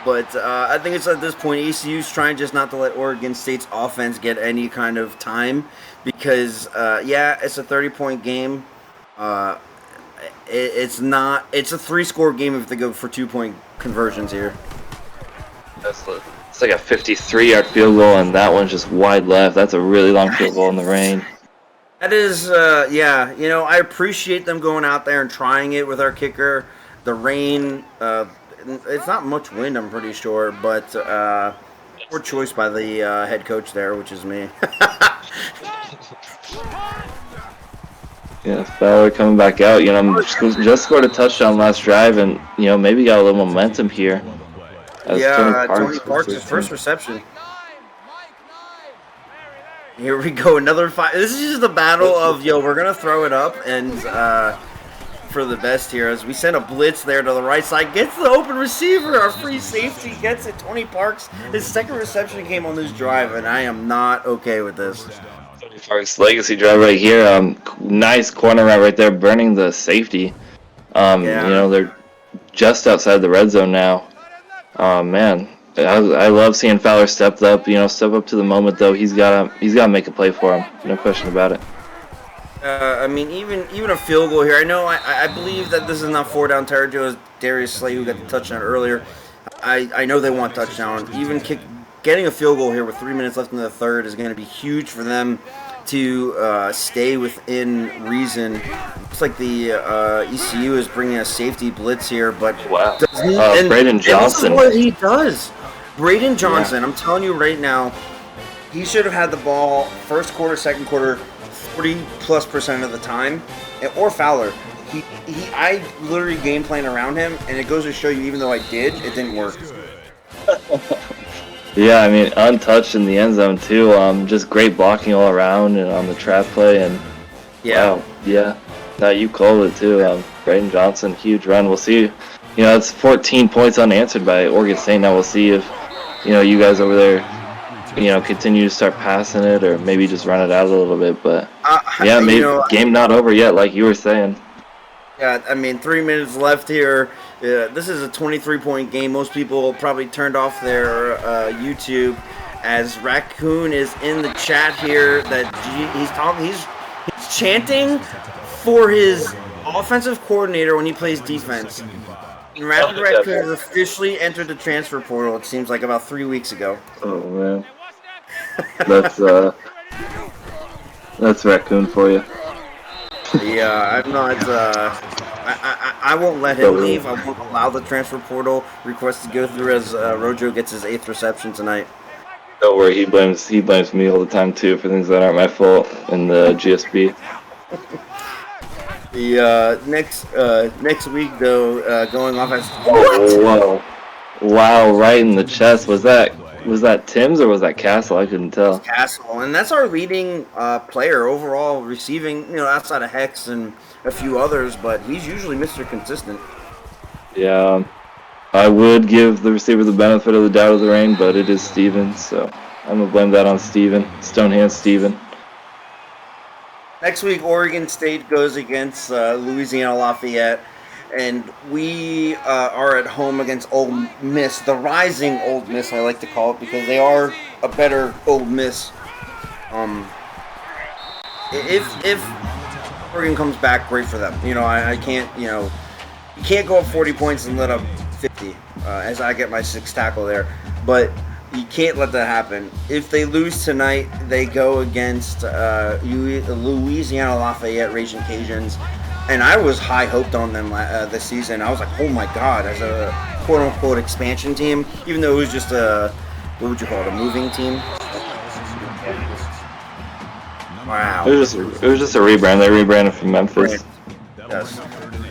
But I think it's at this point, ECU's trying just not to let Oregon State's offense get any kind of time because, it's a 30-point game. It's not. It's a 3-score game if they go for 2-point conversions here. It's like a 53-yard field goal, and that one's just wide left. That's a really long field goal in the rain. That is, I appreciate them going out there and trying it with our kicker. The rain, it's not much wind, I'm pretty sure, but poor choice by the head coach there, which is me. Yeah, Fowler coming back out. Just scored a touchdown last drive, and maybe got a little momentum here. Tony Parks' first reception. Here we go, another 5. This is just a battle of we're gonna throw it up and for the best here as we send a blitz there to the right side. Gets the open receiver. Our free safety gets it. Tony Parks, his second reception came on this drive, and I am not okay with this. Tony Parks' legacy drive right here. Nice corner route right there, burning the safety. They're just outside the red zone now. Man, I love seeing Fowler step up to the moment though. He's gotta make a play for him. No question about it. I mean, even a field goal here. I know. I believe that this is not 4-down territory. It was Darius Slay who got the touchdown earlier. I know they want touchdown. Even getting a field goal here with 3 minutes left in the third is going to be huge for them to stay within reason. Looks like the ECU is bringing a safety blitz here, but Wow. and Braden this Johnson. is what he does. Braden Johnson, I'm telling you right now, he should have had the ball first quarter, second quarter, 40+% of the time, or Fowler. I literally game plan around him, and it goes to show you, even though I did, it didn't work. Yeah, I mean, untouched in the end zone too. Just great blocking all around and on the trap play, and wow, yeah. No, you called it too. Braden Johnson, huge run. We'll see. It's 14 points unanswered by Oregon State. Now we'll see if you guys over there, continue to start passing it, or maybe just run it out a little bit. But yeah, maybe game not over yet, like you were saying. Yeah, I mean, 3 minutes left here. This is a 23-point game. Most people probably turned off their YouTube, as Raccoon is in the chat here. That he's chanting for his offensive coordinator when he plays defense. And Rapid Raccoon has officially entered the transfer portal. It seems like about 3 weeks ago. Oh man, that's Raccoon for you. Yeah, I'm not. I won't let him leave. I won't allow the transfer portal request to go through as Rojo gets his 8th reception tonight. Don't worry, he blames me all the time too for things that aren't my fault in the GSB. The next week though, going off as wow, right in the chest. Was that Tim's or was that Castle? I couldn't tell. Castle, and that's our leading player overall receiving. Outside of Hex and a few others, but he's usually Mr. Consistent. Yeah, I would give the receiver the benefit of the doubt of the rain, but it is Steven, so I'm gonna blame that on Steven. Stonehand Steven. Next week, Oregon State goes against Louisiana Lafayette, and we are at home against Ole Miss, the rising Ole Miss, I like to call it, because they are a better Ole Miss. If Oregon comes back, great for them. I can't, you can't go up 40 points and let up 50, as I get my 6th tackle there, but you can't let that happen. If they lose tonight, they go against Louisiana Lafayette Raging Cajuns, and I was high hoped on them this season. I was like, oh my god, as a quote unquote expansion team, even though it was just a, what would you call it, a moving team? Wow. It was just a rebrand. They rebranded from Memphis. Yes.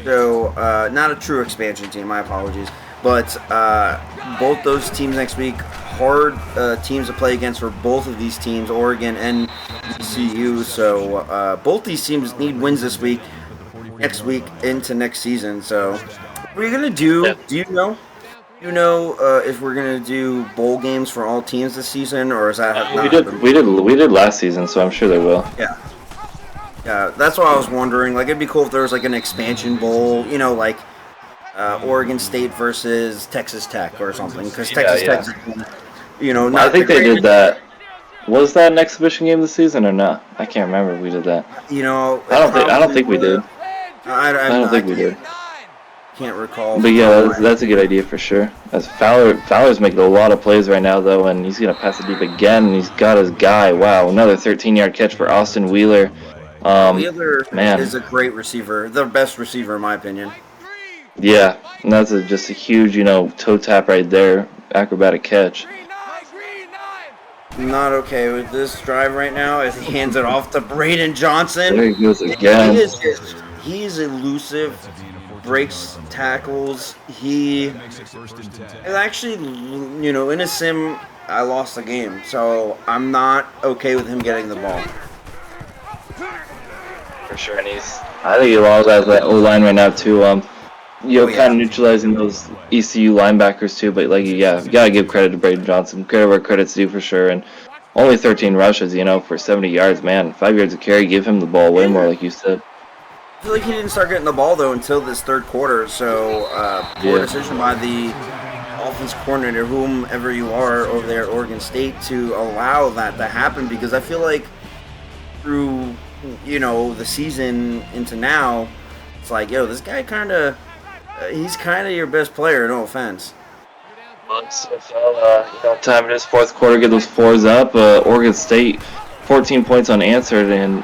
So, not a true expansion team. My apologies. But both those teams next week, hard teams to play against for both of these teams, Oregon and ECU. So both these teams need wins this week, next week, into next season. So what are you gonna do? Yeah. Do you know? If we're gonna do bowl games for all teams this season, or is that we did last season, so I'm sure they will. Yeah, that's what I was wondering. Like, it'd be cool if there was like an expansion bowl, like Oregon State versus Texas Tech or something, because Texas Tech, not I think they did that. Was that an exhibition game this season or not? I can't remember if we did that. I don't think we did. I don't think we did. Can't recall. But yeah, that's a good idea for sure. As Fowler's making a lot of plays right now though, and he's gonna pass it deep again, and he's got his guy. Wow, another 13-yard catch for Austin Wheeler. Wheeler is a great receiver, the best receiver in my opinion. Yeah, and that's just a huge, toe tap right there, acrobatic catch. Not okay with this drive right now as he hands it off to Braden Johnson. There he goes again. He's elusive. Breaks tackles. He actually, in a sim, I lost the game, so I'm not okay with him getting the ball. For sure, and I think he lost that O-line right now too. Kind of neutralizing those ECU linebackers too. But you gotta give credit to Braden Johnson. Credit where credit's due for sure. And only 13 rushes, for 70 yards, man. 5 yards of carry, give him the ball way more, like you said. I feel like he didn't start getting the ball though until this third quarter. So poor decision by the offense coordinator, whomever you are over there at Oregon State, to allow that to happen, because I feel like through the season into now, it's like, yo, this guy he's kind of your best player. No offense. ECFL, time it is fourth quarter, get those fours up. Oregon State, 14 points unanswered, and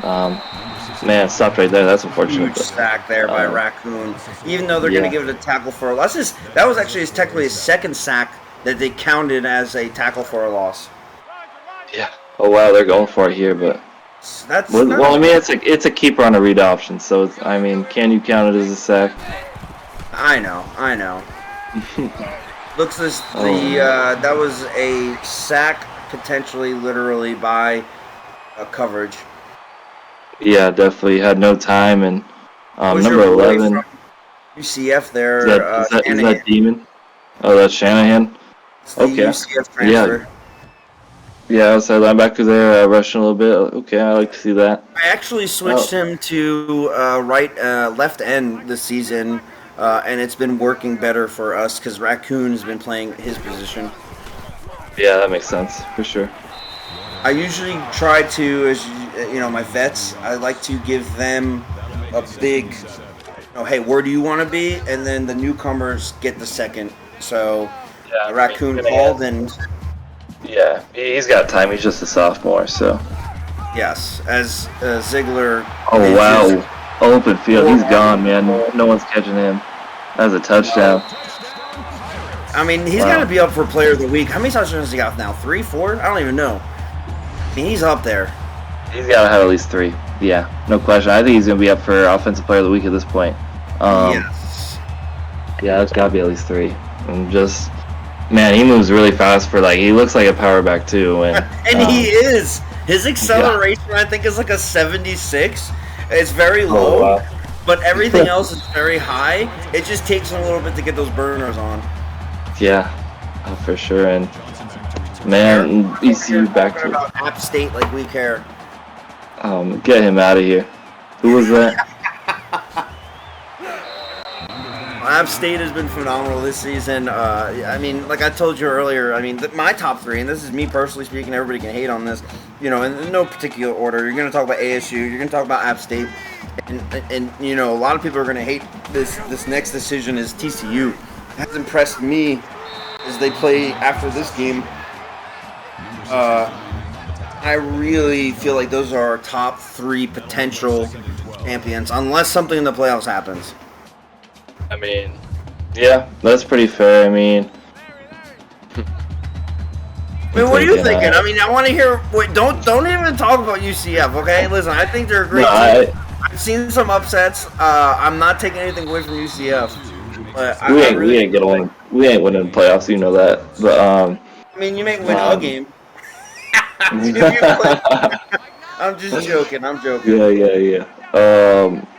man, stopped right there. That's unfortunate. Huge sack there by Raccoon. Even though they're going to give it a tackle for a loss. That was actually technically his second sack that they counted as a tackle for a loss. Yeah. Oh wow, they're going for it here, but well, I mean, it's a keeper on a read option, so can you count it as a sack? I know. Looks as that was a sack, potentially, literally by a coverage. Yeah, definitely had no time, and number 11. UCF there. Is that Demon? Oh, that's Shanahan. Okay. UCF transfer. Yeah, outside linebacker there, rushing a little bit. Okay, I like to see that. I actually switched him to left end this season, and it's been working better for us because Raccoon has been playing his position. Yeah, that makes sense for sure. I usually try to, as my vets, I like to give them a big, hey, where do you want to be? And then the newcomers get the second. So Raccoon called and. Yeah, he's got time. He's just a sophomore, so. Yes, as Ziegler. Oh wow, open field. He's gone, man. No one's catching him. That's a touchdown. I mean, he's got to be up for Player of the Week. How many touchdowns has he got now? 3, 4? I don't even know. I mean, he's up there. He's got to have at least 3. Yeah, no question. I think he's going to be up for Offensive Player of the Week at this point. Yes. Yeah, it's got to be at least 3. And just, man, he moves really fast for, he looks like a power back, too. And, he is. His acceleration, I think, is like a 76. It's very low. Oh, wow. But everything else is very high. It just takes him a little bit to get those burners on. Yeah, for sure. And man, ECU back to about App State like we care. Get him out of here. Who was that? App State has been phenomenal this season. I mean, like I told you earlier, my top 3, and this is me personally speaking. Everybody can hate on this, in no particular order. You're going to talk about ASU. You're going to talk about App State. And a lot of people are going to hate this next decision is TCU. It has impressed me as they play after this game. I really feel like those are our top 3 potential champions, unless something in the playoffs happens. Yeah, that's pretty fair. I mean, what are you thinking? I want to hear. Wait, don't even talk about UCF, okay? Listen, I think they're a great team. I've seen some upsets. I'm not taking anything away from UCF. But we ain't winning the playoffs, you know that. But you may win a game. I'm just joking. Yeah.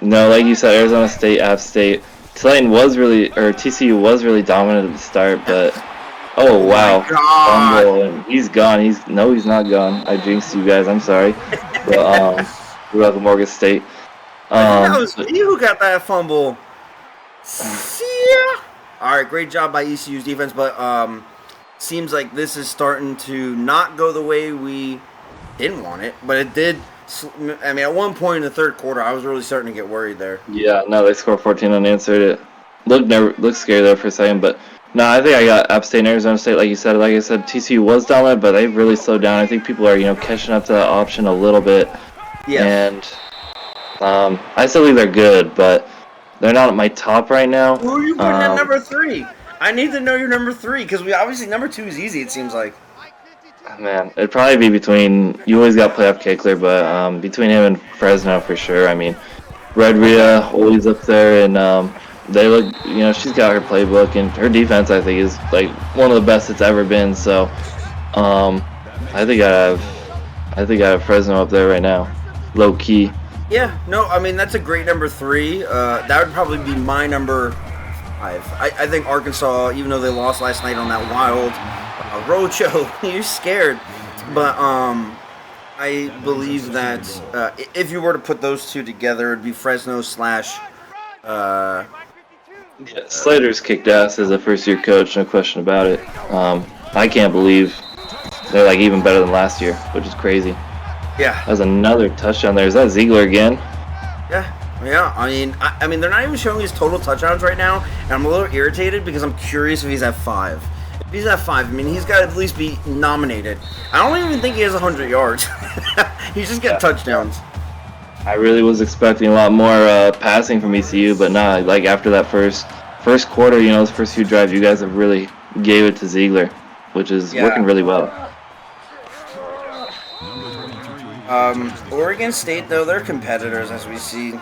No, like you said, Arizona State, App State. TCU was really dominant at the start, but oh wow, fumble, he's gone. He's not gone. I jinxed you guys. I'm sorry. But we're at Morgan State. That was me who got that fumble. Yeah. All right, great job by ECU's defense, but seems like this is starting to not go the way we didn't want it, but it did. At one point in the third quarter, I was really starting to get worried there. Yeah, no, they scored 14 unanswered. It looked scary there for a second, but no, I think I got App State and Arizona State, like you said. Like I said, TCU was dominant, but they've really slowed down. I think people are, catching up to that option a little bit. Yeah. And I still think they're good, but they're not at my top right now. Who are you putting at number 3? I need to know your number 3, because obviously number 2 is easy, it seems like. Man, it'd probably be between, you always got playoff Kickler, but between him and Fresno for sure. Red Rhea always up there, and they look, she's got her playbook, and her defense, I think, is one of the best it's ever been. So, I think I have Fresno up there right now, low key. Yeah, no, that's a great number 3. That would probably be my number 5. I think Arkansas, even though they lost last night on that wild roadshow, you're scared. But I believe that if you were to put those two together, it'd be Fresno / Slater's kicked ass as a first-year coach, no question about it. I can't believe they're even better than last year, which is crazy. Yeah. That was another touchdown there. Is that Ziegler again? Yeah. Yeah, I mean, they're not even showing his total touchdowns right now, and I'm a little irritated because I'm curious if he's at 5. If he's at 5, I mean, he's got to at least be nominated. I don't even think he has 100 yards. He's just getting touchdowns. I really was expecting a lot more passing from ECU, but nah. Like after that first quarter, those first few drives, you guys have really gave it to Ziegler, which is working really well. Oregon State, though, they're competitors, as we see.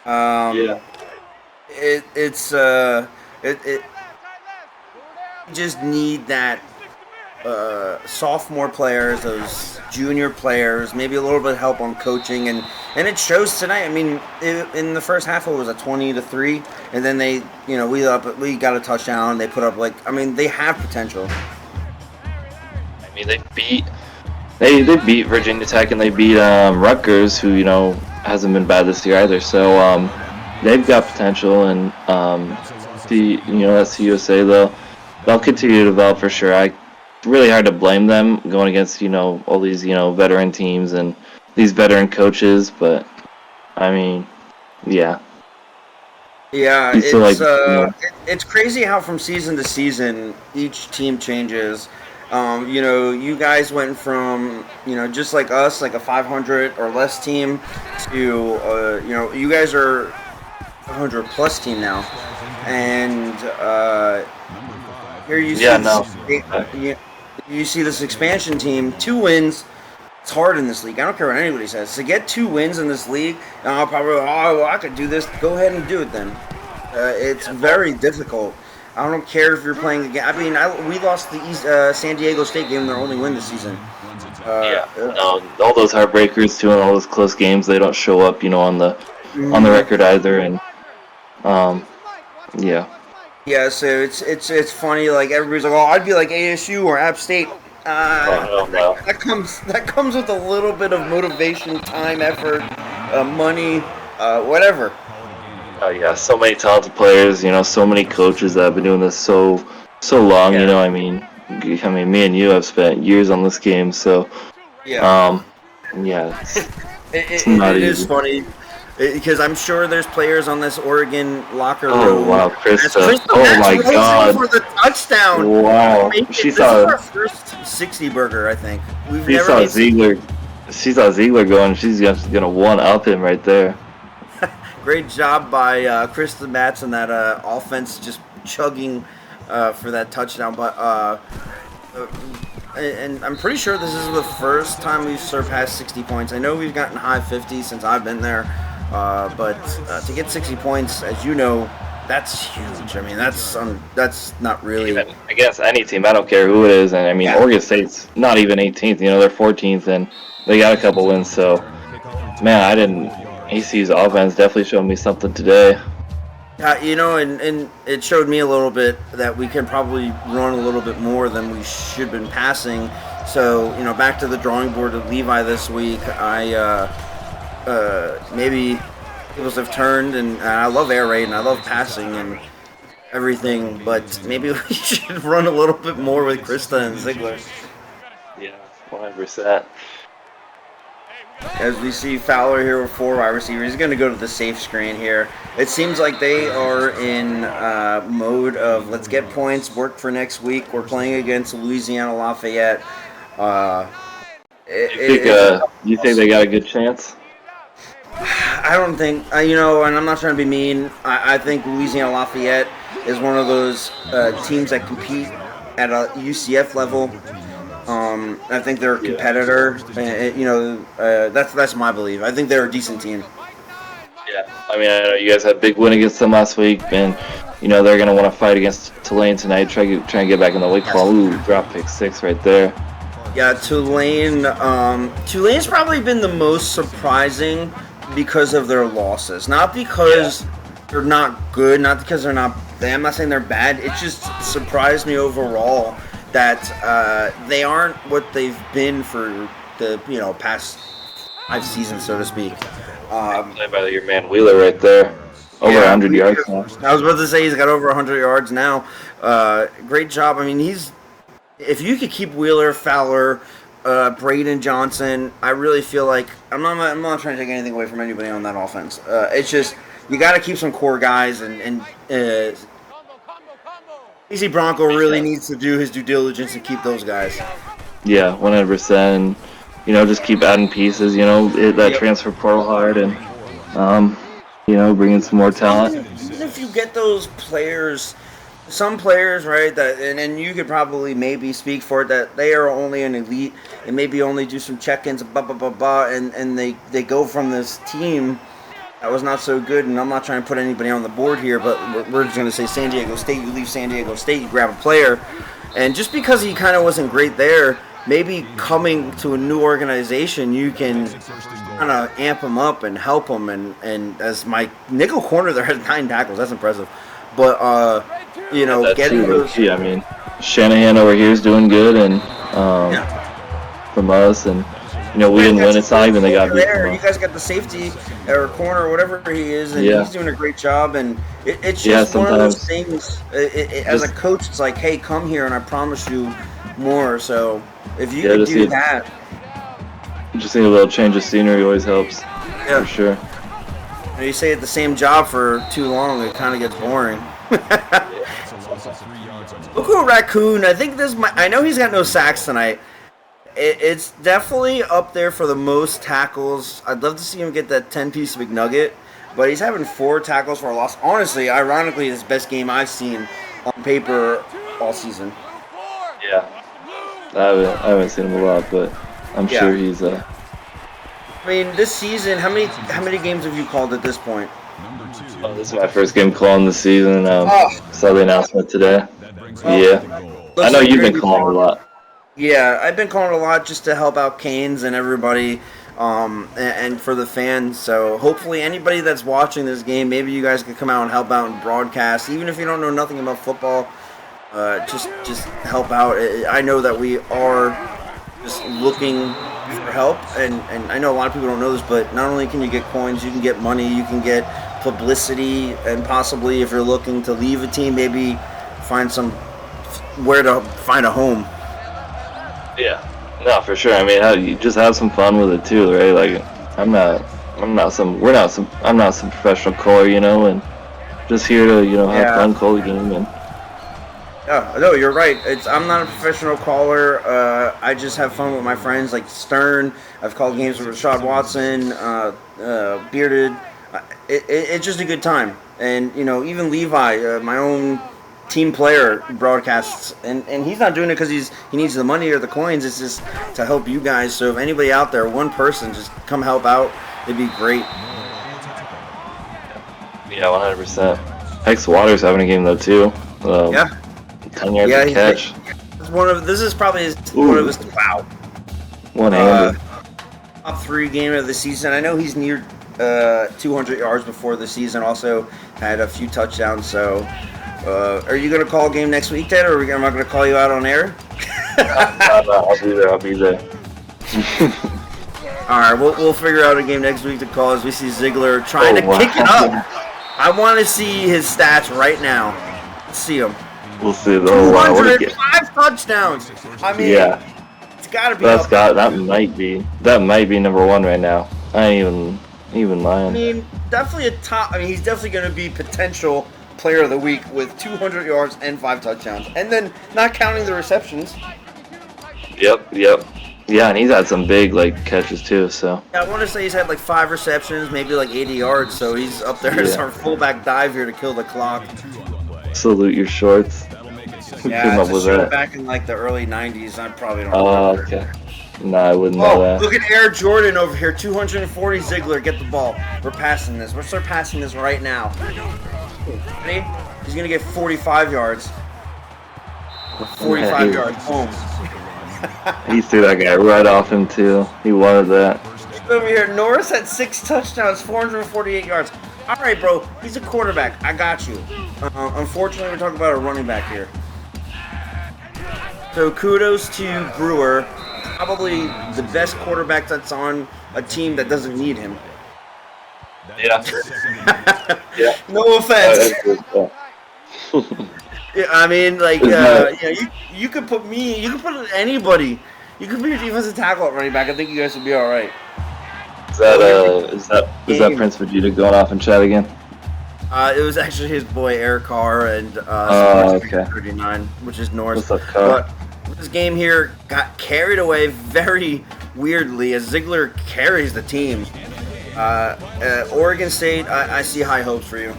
It just need that sophomore players, those junior players, maybe a little bit of help on coaching, and it shows tonight. I mean, in the first half it was a 20-3, and then they, we got a touchdown. They put up they have potential. I mean, they beat Virginia Tech and they beat Rutgers, who hasn't been bad this year either. So they've got potential, and SCUSA they'll continue to develop for sure. It's really hard to blame them going against all these veteran teams and these veteran coaches, but I mean, yeah. Yeah, it's crazy how from season to season each team changes. You guys went from, just like us, like a 500 or less team to, you guys are 500 plus team now. And here you see, you see this expansion team, 2 wins. It's hard in this league. I don't care what anybody says. To get 2 wins in this league, and I'll probably, I could do this. Go ahead and do it then. It's very difficult. I don't care if you're playing again. I mean, we lost the San Diego State game, their only win this season. All those heartbreakers too, and all those close games, they don't show up, on the record either, and yeah. Yeah, so it's funny. Like everybody's like, I'd be like ASU or App State. That comes with a little bit of motivation, time, effort, money, whatever. Yeah, so many talented players, so many coaches that have been doing this so long. Yeah. I mean, me and you have spent years on this game, so yeah. It's not it easy. Is funny because I'm sure there's players on this Oregon locker room. Oh wow, Krista! Oh my God! For the touchdown! Wow, this is our first 60 burger, I think. She saw Ziegler going. She's just gonna one up him right there. Great job by Krista Matz and that offense just chugging for that touchdown. But and I'm pretty sure this is the first time we've surpassed 60 points. I know we've gotten high 50s since I've been there, but to get 60 points, as you know, that's huge. I mean, that's not really. Even, I guess any team, I don't care who it is, and I mean Oregon State's not even 18th. They're 14th, and they got a couple wins. So, man, AC's offense definitely showed me something today. And it showed me a little bit that we can probably run a little bit more than we should have been passing. So, back to the drawing board of Levi this week. Maybe tables have turned, and I love air raid and I love passing and everything, but maybe we should run a little bit more with Krista and Ziegler. Yeah, 100%. As we see Fowler here with 4 wide receivers, he's going to go to the safe screen here. It seems like they are in mode of let's get points, work for next week. We're playing against Louisiana Lafayette. You think they got a good chance? I don't think, and I'm not trying to be mean. I think Louisiana Lafayette is one of those teams that compete at a UCF level. I think they're a competitor. That's my belief. I think they're a decent team. Yeah, I mean, I know you guys had a big win against them last week, and they're gonna want to fight against Tulane tonight. Try and get back in the league. Ooh, drop pick 6 right there. Yeah, Tulane. Tulane's probably been the most surprising because of their losses, not because they're not good, not because they're not. I'm not saying they're bad. It just surprised me overall that they aren't what they've been for the past 5 seasons, so to speak. Played by your man Wheeler right there, over 100 yards now. I was about to say he's got over 100 yards now. Great job. I mean, if you could keep Wheeler, Fowler, Braden Johnson. I really feel like I'm not trying to take anything away from anybody on that offense. It's just you got to keep some core guys, and Easy Bronco really needs to do his due diligence and keep those guys. Yeah, 100%. Just keep adding pieces. Hit that transfer portal hard and bring in some more talent. Even if you get those players, some players, right, that and you could probably maybe speak for it, that they are only an elite and maybe only do some check-ins, and they go from this team that was not so good. And I'm not trying to put anybody on the board here, but we're just going to say San Diego State. You leave San Diego State, you grab a player, and just because he kind of wasn't great there, maybe coming to a new organization, you can kind of amp him up and help him. And as my nickel corner there has 9 tackles, that's impressive. But getting those. Yeah, I mean, Shanahan over here is doing good, and from us, and we didn't win. It's not even they got beat. You guys got the safety or corner or whatever he is, and he's doing a great job. And it's just one of those things. As a coach, it's like, hey, come here, and I promise you more. So if you can do that, just need a little change of scenery always helps. Yeah, for sure. You stay at the same job for too long, it kind of gets boring. Look, Raccoon. I think I know he's got no sacks tonight. It's definitely up there for the most tackles. I'd love to see him get that 10-piece McNugget, but he's having 4 tackles for a loss. Honestly, ironically, it's the best game I've seen on paper all season. Yeah, I haven't seen him a lot, but I'm sure he's. I mean, this season, how many games have you called at this point? This is my first game calling this season. Saw the announcement today. I know you've been calling a lot. Yeah, I've been calling a lot just to help out Canes and everybody, and for the fans. So hopefully anybody that's watching this game, maybe you guys can come out and help out and broadcast. Even if you don't know nothing about football, just help out. I know that we are just looking for help, and I know a lot of people don't know this, but not only can you get coins, you can get money, you can get publicity, and possibly if you're looking to leave a team, maybe find where to find a home. Yeah, no, for sure. I mean, you just have some fun with it too, right? Like, I'm not some professional caller, and just here to have fun, call the game, and. Yeah, no, you're right. I'm not a professional caller. I just have fun with my friends like Stern. I've called games with Rashad Watson, Bearded. It's just a good time. And, even Levi, my own team player, broadcasts. And he's not doing it because he needs the money or the coins. It's just to help you guys. So if anybody out there, one person, just come help out, it'd be great. Yeah, 100%. Hex Waters having a game, though, too. 10 yards of catch. This is probably one of his one-handed. Top 3 game of the season. I know he's near 200 yards before the season. Also had a few touchdowns. So, are you going to call a game next week, Ted, or am I going to call you out on air? No, I'll be there. All right, we'll figure out a game next week to call as we see Ziegler trying to kick it up. I want to see his stats right now. Let's see them. We'll see. 205 touchdowns. I mean, it's got to be. That might be number 1 right now. I ain't even lying. I mean, definitely a top. I mean, he's definitely going to be potential player of the week with 200 yards and 5 touchdowns, and then not counting the receptions. Yep. Yeah, and he's had some big catches too. So yeah, I want to say he's had 5 receptions, maybe 80 yards. So he's up there as our fullback dive here to kill the clock. Salute your shorts. Yeah, it's a back in the early 90s. I probably don't know. Oh, okay. No, I wouldn't know that. Look at Air Jordan over here. 240 Ziegler. Get the ball. We're passing this. We're start passing this right now. Ready? He's going to get 45 yards. 45 yards. Boom. He threw that guy right off him, too. He wanted that. Over here, Norris had 6 touchdowns, 448 yards. All right, bro. He's a quarterback. I got you. Unfortunately, we're talking about a running back here. So kudos to Brewer. Probably the best quarterback that's on a team that doesn't need him. Yeah. No offense. Yeah, I mean, you could put me, you could put anybody You could be your defensive tackle at running back. I think you guys would be all right. Is that Prince Vegeta going off in chat again? It was actually his boy Eric Carr and okay. 39, which is Norris. What's up, Carr? But this game here got carried away very weirdly as Ziegler carries the team. Oregon State, I see high hopes for you.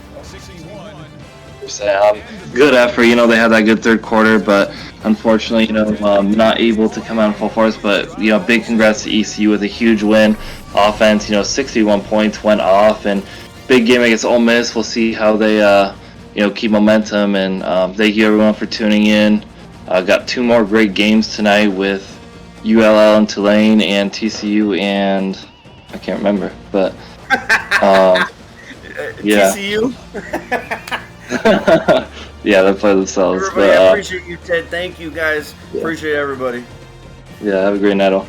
Good effort. You know, they had that good third quarter, but unfortunately, you know, not able to come out in full force. But, you know, big congrats to ECU with a huge win. Offense, you know, 61 points went off, and big game against Ole Miss. We'll see how they, you know, keep momentum. And thank you everyone for tuning in. Got 2 more great games tonight with ULL and Tulane and TCU and I can't remember, but yeah. TCU. Yeah, they play themselves. Everybody, But, I appreciate you, Ted. Thank you, guys. Yeah. Appreciate everybody. Yeah, have a great night all.